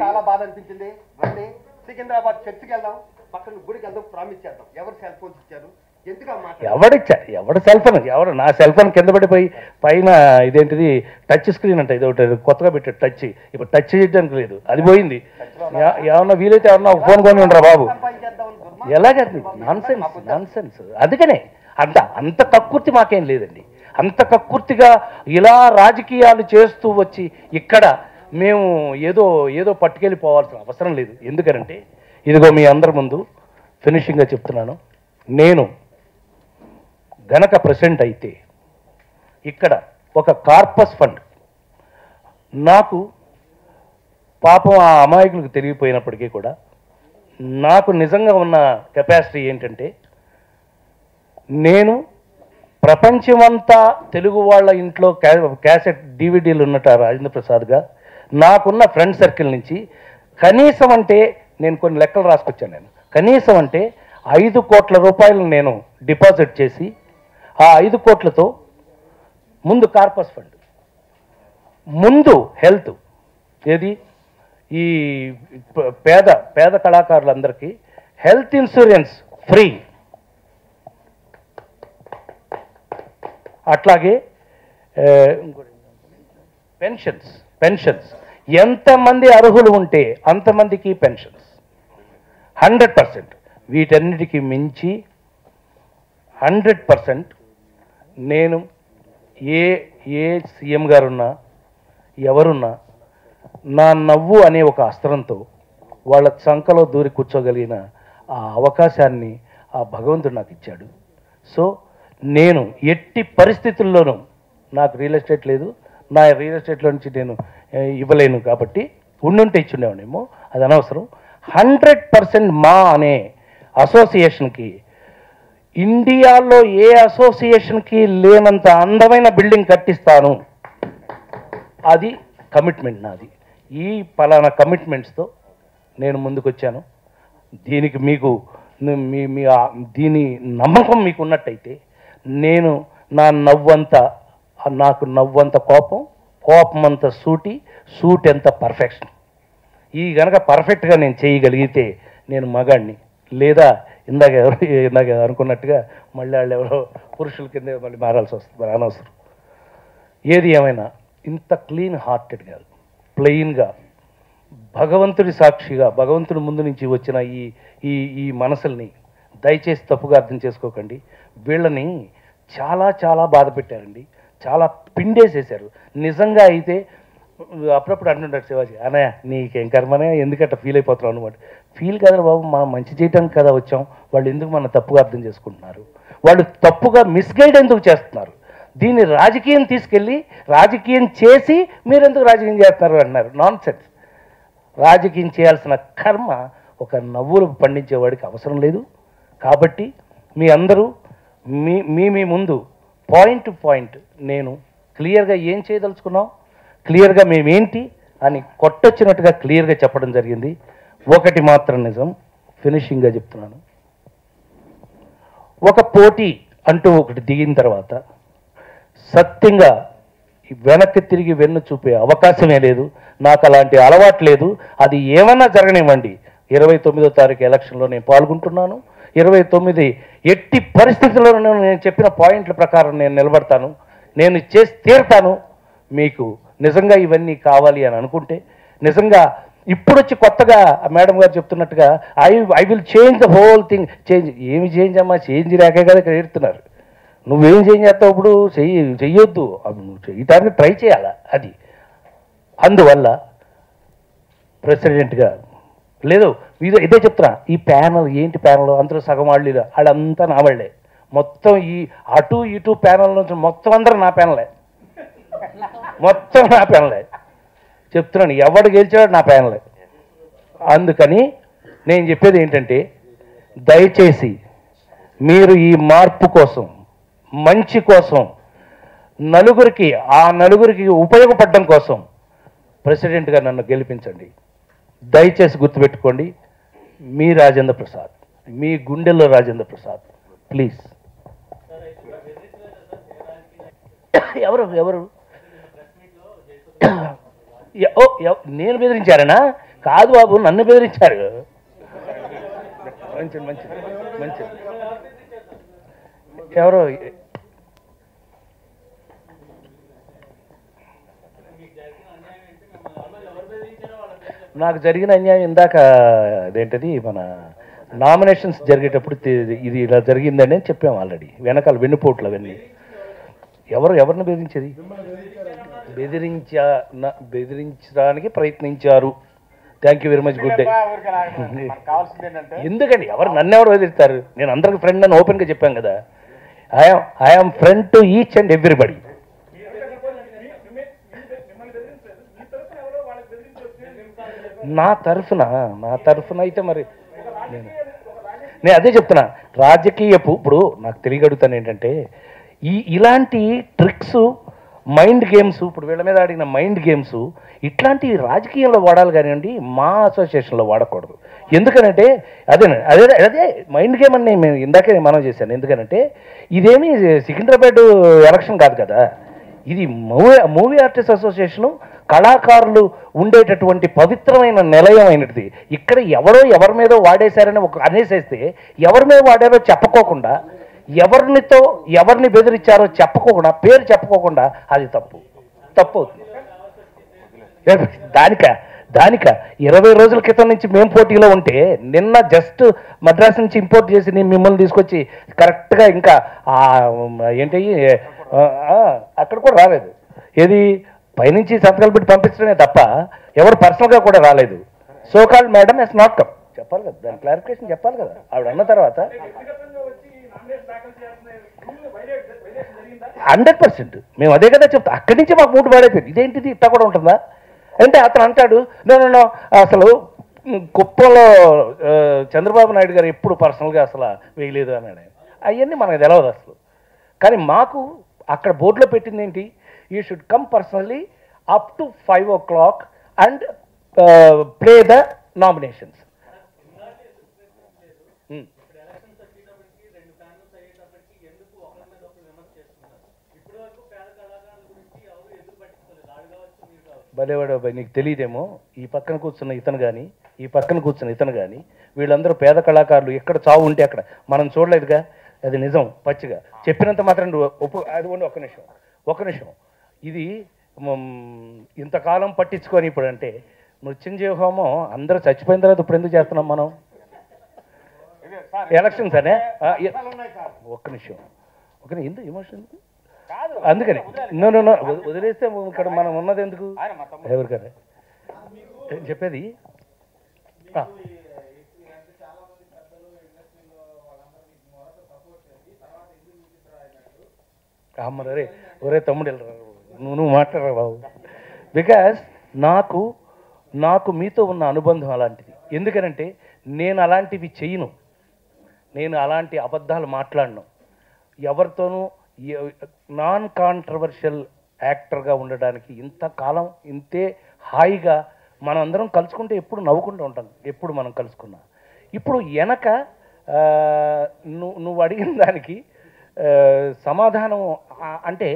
[SPEAKER 4] చాలా బాధ అనిపించింది. సికింద్రాబాద్ చర్చికి వెళ్దాం, పక్కన గుడికి వెళ్దాం, ప్రామిస్ చేద్దాం. ఎవరు సెల్ ఫోన్స్ ఇచ్చారు?
[SPEAKER 5] ఎవడు సెల్ ఫోన్ ఎవడు నా సెల్ ఫోన్ కింద పడిపోయి పైన ఇదేంటిది టచ్ స్క్రీన్ అంట ఇది ఒకటి కొత్తగా పెట్టాడు టచ్ ఇప్పుడు టచ్ చేయడానికి లేదు అది పోయింది ఏమన్నా వీలైతే ఎవరన్నా ఒక ఫోన్ కొని ఉండరా బాబు ఎలాగండి నాన్ సెన్స్ అందుకనే అంత కక్కుర్తి మాకేం లేదండి అంత కక్కుర్తిగా ఇలా రాజకీయాలు చేస్తూ వచ్చి ఇక్కడ మేము ఏదో పట్టుకెళ్ళిపోవాల్సిన అవసరం లేదు ఎందుకనంటే ఇదిగో మీ అందరి ముందు ఫినిషింగ్గా చెప్తున్నాను నేను గనక ప్రెసిడెంట్ అయితే ఇక్కడ ఒక కార్పస్ ఫండ్ నాకు పాపం ఆ అమాయకులకు తెలియపోయినప్పటికీ కూడా నాకు నిజంగా ఉన్న కెపాసిటీ ఏంటంటే నేను ప్రపంచమంతా తెలుగు వాళ్ళ ఇంట్లో క్యాసెట్ డివిడీలు ఉన్నట్టు రాజేంద్ర ప్రసాద్గా నాకున్న ఫ్రెండ్ సర్కిల్ నుంచి కనీసం అంటే నేను కొన్ని లెక్కలు రాసుకొచ్చాను నేను కనీసం అంటే 5 కోట్ల రూపాయలు నేను డిపాజిట్ చేసి ఆ 5 కోట్లతో ముందు కార్పస్ ఫండ్ ముందు హెల్త్ ఏది ఈ పేద కళాకారులందరికీ హెల్త్ ఇన్సూరెన్స్ ఫ్రీ అట్లాగే పెన్షన్స్ ఎంతమంది అర్హులు ఉంటే అంతమందికి పెన్షన్స్ 100% వీటన్నిటికీ మించి 100% నేను ఏ సీఎం గారున్నా ఎవరున్నా నా నవ్వు అనే ఒక అస్త్రంతో వాళ్ళ చంకలో దూరి కూర్చోగలిగిన ఆ అవకాశాన్ని ఆ భగవంతుడు నాకు ఇచ్చాడు సో నేను ఎట్టి పరిస్థితుల్లోనూ నాకు రియల్ ఎస్టేట్ లేదు నా రియల్ ఎస్టేట్లో నుంచి నేను ఇవ్వలేను కాబట్టి ఉండుంటే ఇచ్చుండేవాడేమో అది అనవసరం 100% మా అనే అసోసియేషన్కి ఇండియాలో ఏ అసోసియేషన్కి లేనంత అందమైన బిల్డింగ్ కట్టిస్తాను అది కమిట్మెంట్ నాది ఈ పలానా కమిట్మెంట్స్తో నేను ముందుకొచ్చాను దీనికి మీకు దీని నమ్మకం మీకు ఉన్నట్టయితే నేను నాకు నవ్వంత కోపం అంత సూటి ఎంత పర్ఫెక్షన్ ఈ గనక పర్ఫెక్ట్గా నేను చేయగలిగితే నేను మగాడిని లేదా ఇందాక అనుకున్నట్టుగా మళ్ళీ వాళ్ళు ఎవరో పురుషుల కింద మళ్ళీ మారాల్సి వస్తుంది అనవసరం ఏది ఏమైనా ఇంత క్లీన్ హార్టెడ్గా ప్లెయిన్గా భగవంతుడి సాక్షిగా భగవంతుడి ముందు నుంచి వచ్చిన ఈ మనసుల్ని దయచేసి తప్పుగా అర్థం చేసుకోకండి వీళ్ళని చాలా బాధ పెట్టారండి చాలా పిండేసేశారు నిజంగా అయితే అప్పుడప్పుడు అంటుంటారు శివాజీ అన్నయ్య నీకేం కర్మనే ఎందుకంటే ఫీల్ అయిపోతున్నావు అనమాట ఫీల్ కదా బాబు మనం మంచి చేయడానికి కదా వచ్చాం వాళ్ళు ఎందుకు మనం తప్పుగా అర్థం చేసుకుంటున్నారు వాళ్ళు తప్పుగా మిస్గైడ్ ఎందుకు చేస్తున్నారు దీన్ని రాజకీయం తీసుకెళ్ళి రాజకీయం చేసి మీరెందుకు రాజకీయం చేస్తున్నారు అంటున్నారు నాన్ సెన్స్ రాజకీయం చేయాల్సిన కర్మ ఒక నవ్వులు పండించేవాడికి అవసరం లేదు కాబట్టి మీ అందరూ మీ ముందు పాయింట్ టు పాయింట్ నేను క్లియర్గా ఏం చేయదలుచుకున్నాం క్లియర్గా మేమేంటి అని కొట్టొచ్చినట్టుగా క్లియర్గా చెప్పడం జరిగింది ఒకటి మాత్రం నిజం ఫినిషింగ్గా చెప్తున్నాను ఒక పోటీ అంటూ ఒకటి దిగిన తర్వాత సత్యంగా వెనక్కి తిరిగి వెన్ను చూపే అవకాశమే లేదు నాకు అలాంటి అలవాటు లేదు అది ఏమన్నా జరగనివ్వండి 29వ తారీఖు ఎలక్షన్లో నేను పాల్గొంటున్నాను 29 ఎట్టి పరిస్థితుల్లోనూ నేను చెప్పిన పాయింట్ల ప్రకారం నేను నిలబడతాను నేను చేసి తీరుతాను మీకు నిజంగా ఇవన్నీ కావాలి అని అనుకుంటే నిజంగా ఇప్పుడు వచ్చి కొత్తగా మేడం గారు చెప్తున్నట్టుగా I will change the whole thing ఏమి చేంజ్ అమ్మా చేంజ్ లేకే కదా ఇక్కడ ఏడుతున్నారు నువ్వేం చేంజ్ చేస్తావు ఇప్పుడు చెయ్యొద్దు నువ్వు చేయటానికి ట్రై చేయాలా అది అందువల్ల ప్రెసిడెంట్గా లేదు ఇదే చెప్తున్నా ఈ ప్యానల్ ఏంటి ప్యానల్ అందరూ సగం వాళ్ళు వాళ్ళంతా నా వాళ్ళే మొత్తం ఈ అటు ఇటు ప్యానల్ నుంచి మొత్తం అందరూ నా ప్యానలే మొత్తం నా ప్యానలే చెప్తున్నాను ఎవడు గెలిచాడు నా ప్యానలే అందుకని నేను చెప్పేది ఏంటంటే దయచేసి మీరు ఈ మార్పు కోసం మంచి కోసం నలుగురికి ఉపయోగపడడం కోసం ప్రెసిడెంట్గా నన్ను గెలిపించండి దయచేసి గుర్తుపెట్టుకోండి మీ రాజేంద్ర ప్రసాద్ మీ గుండెల్లో రాజేంద్ర ప్రసాద్ ప్లీజ్ ఎవరు నేను బెదిరించారనా కాదు బాబు నన్ను బెదిరించారు మంచిది ఎవరో నాకు జరిగిన అన్యాయం ఇందాక అదేంటది మన నామినేషన్స్ జరిగేటప్పుడు ఇది ఇలా జరిగిందని చెప్పాము ఆల్రెడీ. వెనకాల వెన్నుపోట్లు అవన్నీ ఎవరిని బెదిరించేది? బెదిరించడానికి ప్రయత్నించారు. Thank you very much, good day. ఎందుకండి నన్ను ఎవరు బెదిరిస్తారు? నేను అందరికి ఫ్రెండ్ అని ఓపెన్గా చెప్పాను కదా. I'm friend to each and everybody. నా తరఫున అయితే మరి నేను అదే చెప్తున్నా. రాజకీయపు ఇప్పుడు నాకు తెలియగడుగుతాను ఏంటంటే ఇలాంటి ట్రిక్స్, మైండ్ గేమ్స్, ఇప్పుడు వీళ్ళ మీద ఆడిన మైండ్ గేమ్స్ ఇట్లాంటి రాజకీయంలో వాడాలి కానివ్వండి, మా అసోసియేషన్లో వాడకూడదు. ఎందుకనంటే అదే అదే అదే మైండ్ గేమ్ అని మేము ఇందాకే మనం చేశాను. ఎందుకనంటే ఇదేమీ సికింద్రాబాద్ ఎలక్షన్ కాదు కదా, ఇది మూవీ ఆర్టిస్ట్ అసోసియేషను, కళాకారులు ఉండేటటువంటి పవిత్రమైన నిలయం అయినది. ఇక్కడ ఎవరి మీద వాడేశారని అనేసేస్తే ఎవరి మీద వాడారో చెప్పుకోకుండా, ఎవరిని బెదిరించారో చెప్పుకోకుండా, పేరు చెప్పుకోకుండా అది తప్పు అవుతుంది. దానిక 20 రోజుల క్రితం నుంచి మేము పోటీలో ఉంటే నిన్న జస్ట్ మద్రాసు నుంచి ఇంపోర్ట్ చేసి నేను మిమ్మల్ని తీసుకొచ్చి కరెక్ట్గా ఇంకా ఏంటి అక్కడ కూడా రాలేదు. ఏది పైనుంచి సంతకాలు పెట్టి పంపించడమే తప్ప ఎవరు పర్సనల్గా కూడా రాలేదు. So called madam is not come చెప్పాలి కదా, దాని క్లారిఫికేషన్ చెప్పాలి కదా. ఆవిడ అన్న తర్వాత 100% మేము అదే కదా చెప్తాం. అక్కడి నుంచి మాకు మూడు పాడైపోయింది. ఇదేంటిది ఇట్టా కూడా ఉంటుందా అంటే అతను అంటాడు, నో అసలు కుప్పంలో చంద్రబాబు నాయుడు గారు ఎప్పుడు పర్సనల్గా అసలు వేయలేదు అన్నాడు. అవన్నీ మనకు తెలియదు అసలు. కానీ మాకు అక్కడ బోర్డులో పెట్టింది ఏంటి, you should come personally up to 5 o'clock and play the nominations. భలేవాడు అబ్బాయి, నీకు తెలియదేమో, ఈ పక్కన కూర్చున్న ఇతను కానీ వీళ్ళందరూ పేద కళాకారులు. ఎక్కడ చావు ఉంటే అక్కడ మనం చూడలేదుగా, అది నిజం పచ్చిగా చెప్పినంత మాత్రం అది ఒక్క నిమిషం ఇది ఇంతకాలం పట్టించుకొని ఇప్పుడు అంటే మృత్యుంజయ హోమం అందరూ చచ్చిపోయిన తర్వాత ఇప్పుడు ఎందుకు చేస్తున్నాం మనం? ఎలక్షన్స్ అనే ఒక్క నిమిషం ఎందుకు ఎమోషన్? అందుకని నో వదిలేస్తే ఇక్కడ మనం ఉన్నది ఎందుకు? ఎవరికనే చెప్పేది అమ్మరే ఒరే తమ్ముడు నువ్వు మాట్లాడరా బాబు. బికాస్ నాకు మీతో ఉన్న అనుబంధం అలాంటిది. ఎందుకనంటే నేను అలాంటివి చెయ్యను, నేను అలాంటి అబద్ధాలు మాట్లాడను ఎవరితోనూ. నాన్ కాంట్రవర్షియల్ యాక్టర్గా ఉండడానికి ఇంతకాలం ఇంతే హాయిగా మనం అందరం కలుసుకుంటే ఎప్పుడు నవ్వుకుంటూ ఉంటాం, ఎప్పుడు మనం కలుసుకున్నా. ఇప్పుడు వెనక నువ్వు అడిగిన దానికి సమాధానం అంటే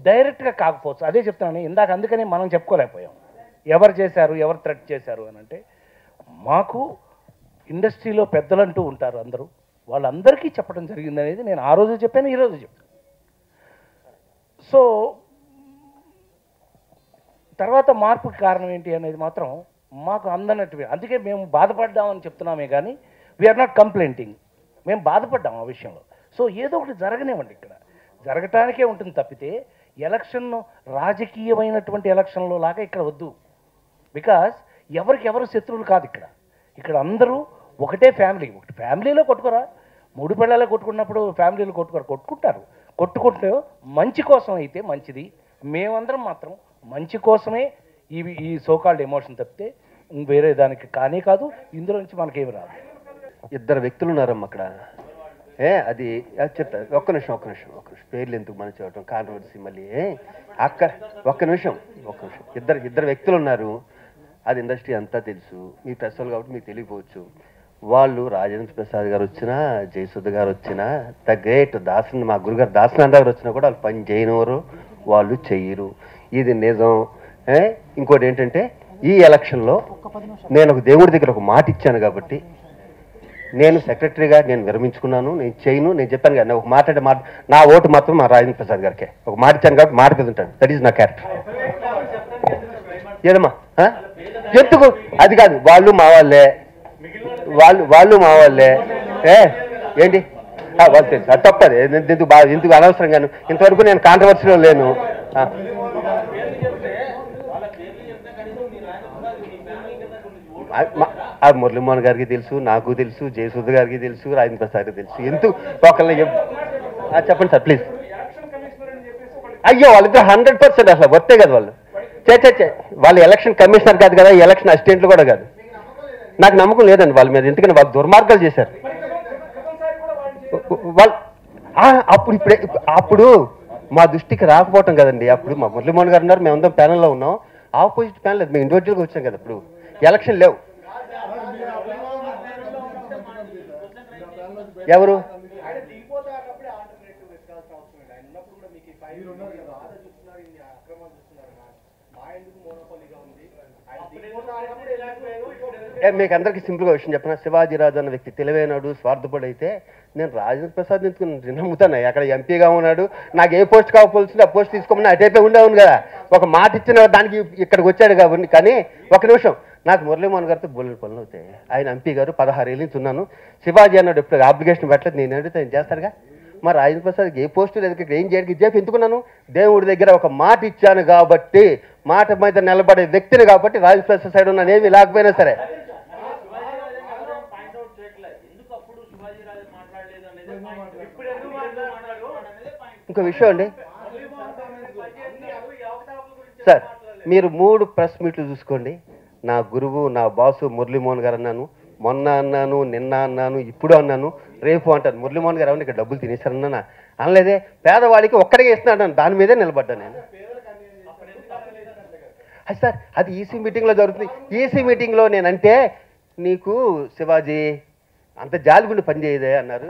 [SPEAKER 5] డైరెక్ట్గా కాకపోవచ్చు. అదే చెప్తున్నాను ఇందాక, అందుకని మనం చెప్పుకోలేకపోయాం ఎవరు చేశారు, ఎవరు థ్రెట్ చేశారు అని. అంటే మాకు ఇండస్ట్రీలో పెద్దలంటూ ఉంటారు, అందరూ వాళ్ళందరికీ చెప్పడం జరిగింది అనేది నేను ఆ రోజు చెప్పాను, ఈరోజు చెప్పాను. సో తర్వాత మార్పుకి కారణం ఏంటి అనేది మాత్రం మాకు అందనట్టు. అందుకే మేము బాధపడ్డామని చెప్తున్నామే కానీ వీఆర్ నాట్ కంప్లైంటింగ్. మేము బాధపడ్డాం ఆ విషయంలో. సో ఏదో ఒకటి జరగనివ్వండి, ఇక్కడ జరగటానికే ఉంటుంది తప్పితే ఎలక్షన్ను రాజకీయమైనటువంటి ఎలక్షన్లో లాగా ఇక్కడ వద్దు. బికాస్ ఎవరు శత్రువులు కాదు ఇక్కడ అందరూ ఒకటే ఫ్యామిలీ. ఒకటి ఫ్యామిలీలో కొట్టుకోరా, 3 పిల్లలే కొట్టుకున్నప్పుడు ఫ్యామిలీలో కొట్టుకుంటారు. కొట్టుకుంటే మంచి కోసం అయితే మంచిది. మేమందరం మాత్రం మంచి కోసమే ఈ సోకాల్డ్ ఎమోషన్ తప్పితే వేరే దానికి కానీ కాదు. ఇందులో నుంచి మనకేమి రాదు.
[SPEAKER 4] ఇద్దరు వ్యక్తులు ఉన్నారమ్మ అక్కడ. అది చెప్తా, ఒక్క నిమిషం పేర్లు ఎందుకు మనం చూడటం కాంట్రవర్సీ మళ్ళీ ఒక్క నిమిషం. ఇద్దరు వ్యక్తులు ఉన్నారు, అది ఇండస్ట్రీ అంతా తెలుసు. మీ ప్రశ్నలు కాబట్టి మీకు తెలియకపోవచ్చు. వాళ్ళు రాజేంద్ర ప్రసాద్ గారు వచ్చినా, జయసుధ గారు వచ్చినా, ద గ్రేట్ దాసన్, మా గురుగారు దాసనాథ్ గారు వచ్చినా కూడా వాళ్ళు పని చేయనివారు, వాళ్ళు చెయ్యరు. ఇది నిజం. ఇంకోటి ఏంటంటే ఈ ఎలక్షన్లో నేను ఒక దేవుడి దగ్గర ఒక మాట ఇచ్చాను కాబట్టి నేను సెక్రటరీగా నేను విరమించుకున్నాను, నేను చేయను, నేను చెప్పాను కదా ఒక మాట నా ఓటు మాత్రం మా రాజేంద్ర ప్రసాద్ గారికి ఒక మాట ఇచ్చాను కాబట్టి మాట మీద ఉంటాను. దట్ ఈజ్ నా క్యారెక్టర్. ఏదమ్మా ఎందుకు అది కాదు, వాళ్ళు మా వాళ్ళే, వాళ్ళు మా వాళ్ళే. ఏంటి వాళ్ళు తెలుసు, అది తప్పదు. ఎందుకు అనవసరంగాను ఇంతవరకు నేను కాంట్రవర్సీలో లేను. మురళీమోహన్ గారికి తెలుసు, నాకు తెలుసు, జయసూద్ గారికి తెలుసు, రాజేంద్ర ప్రసాద్ గారికి తెలుసు. ఎందుకు ఒకళ్ళ చెప్పండి సార్ ప్లీజ్. అయ్యో వాళ్ళిద్దరు 100% అసలు వర్తే కదా వాళ్ళు. వాళ్ళు ఎలక్షన్ కమిషనర్ కాదు కదా, ఎలక్షన్ అసిస్టెంట్లు కూడా కాదు. నాకు నమ్మకం లేదండి వాళ్ళ మీద, ఎందుకంటే వాళ్ళు దుర్మార్గాలు చేశారు. వాళ్ళు అప్పుడు మా దృష్టికి రాకపోవటం కదండి. అప్పుడు మా మురళీమోహన్ గారు ఉన్నారు, మేమందరం ప్యానెల్లో ఉన్నాం. ఆపోజిట్ ప్యానెల్ లేదు, మేము ఇండివిజువల్గా వచ్చాం కదా. ఇప్పుడు ఎలక్షన్ లేవు. ఎవరు మీకు అందరికీ సింపుల్గా విషయం చెప్పిన, శివాజీ రాజు అన్న వ్యక్తి తెలివైనాడు, స్వార్థపడు అయితే నేను రాజేంద్ర ప్రసాద్ ఎందుకు నమ్ముతాను. అక్కడ ఎంపీగా ఉన్నాడు, నాకు ఏ పోస్ట్ కావాల్సింది ఆ పోస్ట్ తీసుకోమని అటైపోయి ఉండేవాను కదా. ఒక మాట ఇచ్చిన దానికి ఇక్కడికి వచ్చాడు కాబట్టి. కానీ ఒక నిమిషం, నాకు మురళీమోహన్ గారితో బోలెడు పనులు అవుతాయి. ఆయన ఎంపీ గారు 16 ఏళ్ళ నుంచి ఉన్నాను. శివాజీ అన్నాడు ఎప్పుడు అప్లికేషన్ పెట్టలేదు, నేను అడిగితే ఆయన చేస్తాడుగా. మరి రాజేంద్ర ప్రసాద్కి ఏ పోస్టు లేదు, ఇక్కడ ఏం చేయడానికి ఇచ్చేపు ఎందుకున్నాను. దేవుడి దగ్గర ఒక మాట ఇచ్చాను కాబట్టి, మాట మీద నిలబడే వ్యక్తిని కాబట్టి రాజేంద్ర ప్రసాద్ సైడ్ ఉన్నాను, ఏమి లేకపోయినా సరే. ఇంకో విషయం అండి సార్, మీరు 3 ప్రెస్ మీట్లు చూసుకోండి. నా గురువు, నా బాసు మురళీమోహన్ గారు అన్నాను, మొన్న అన్నాను, నిన్న అన్నాను, ఇప్పుడు అన్నాను, రేపు అంటాను. మురళీమోహన్ గారు ఇక్కడ డబ్బులు తినేశారన్నా అనలేదే, పేదవాడికి ఒక్కడికే ఇస్తున్నాను, దాని మీదే నిలబడ్డాను నేను. అది సార్ అది ఈసీ మీటింగ్లో జరుగుతుంది. ఈసీ మీటింగ్లో నేనంటే నీకు శివాజీ అంత జాలిగుండి పనిచేయదే అన్నారు.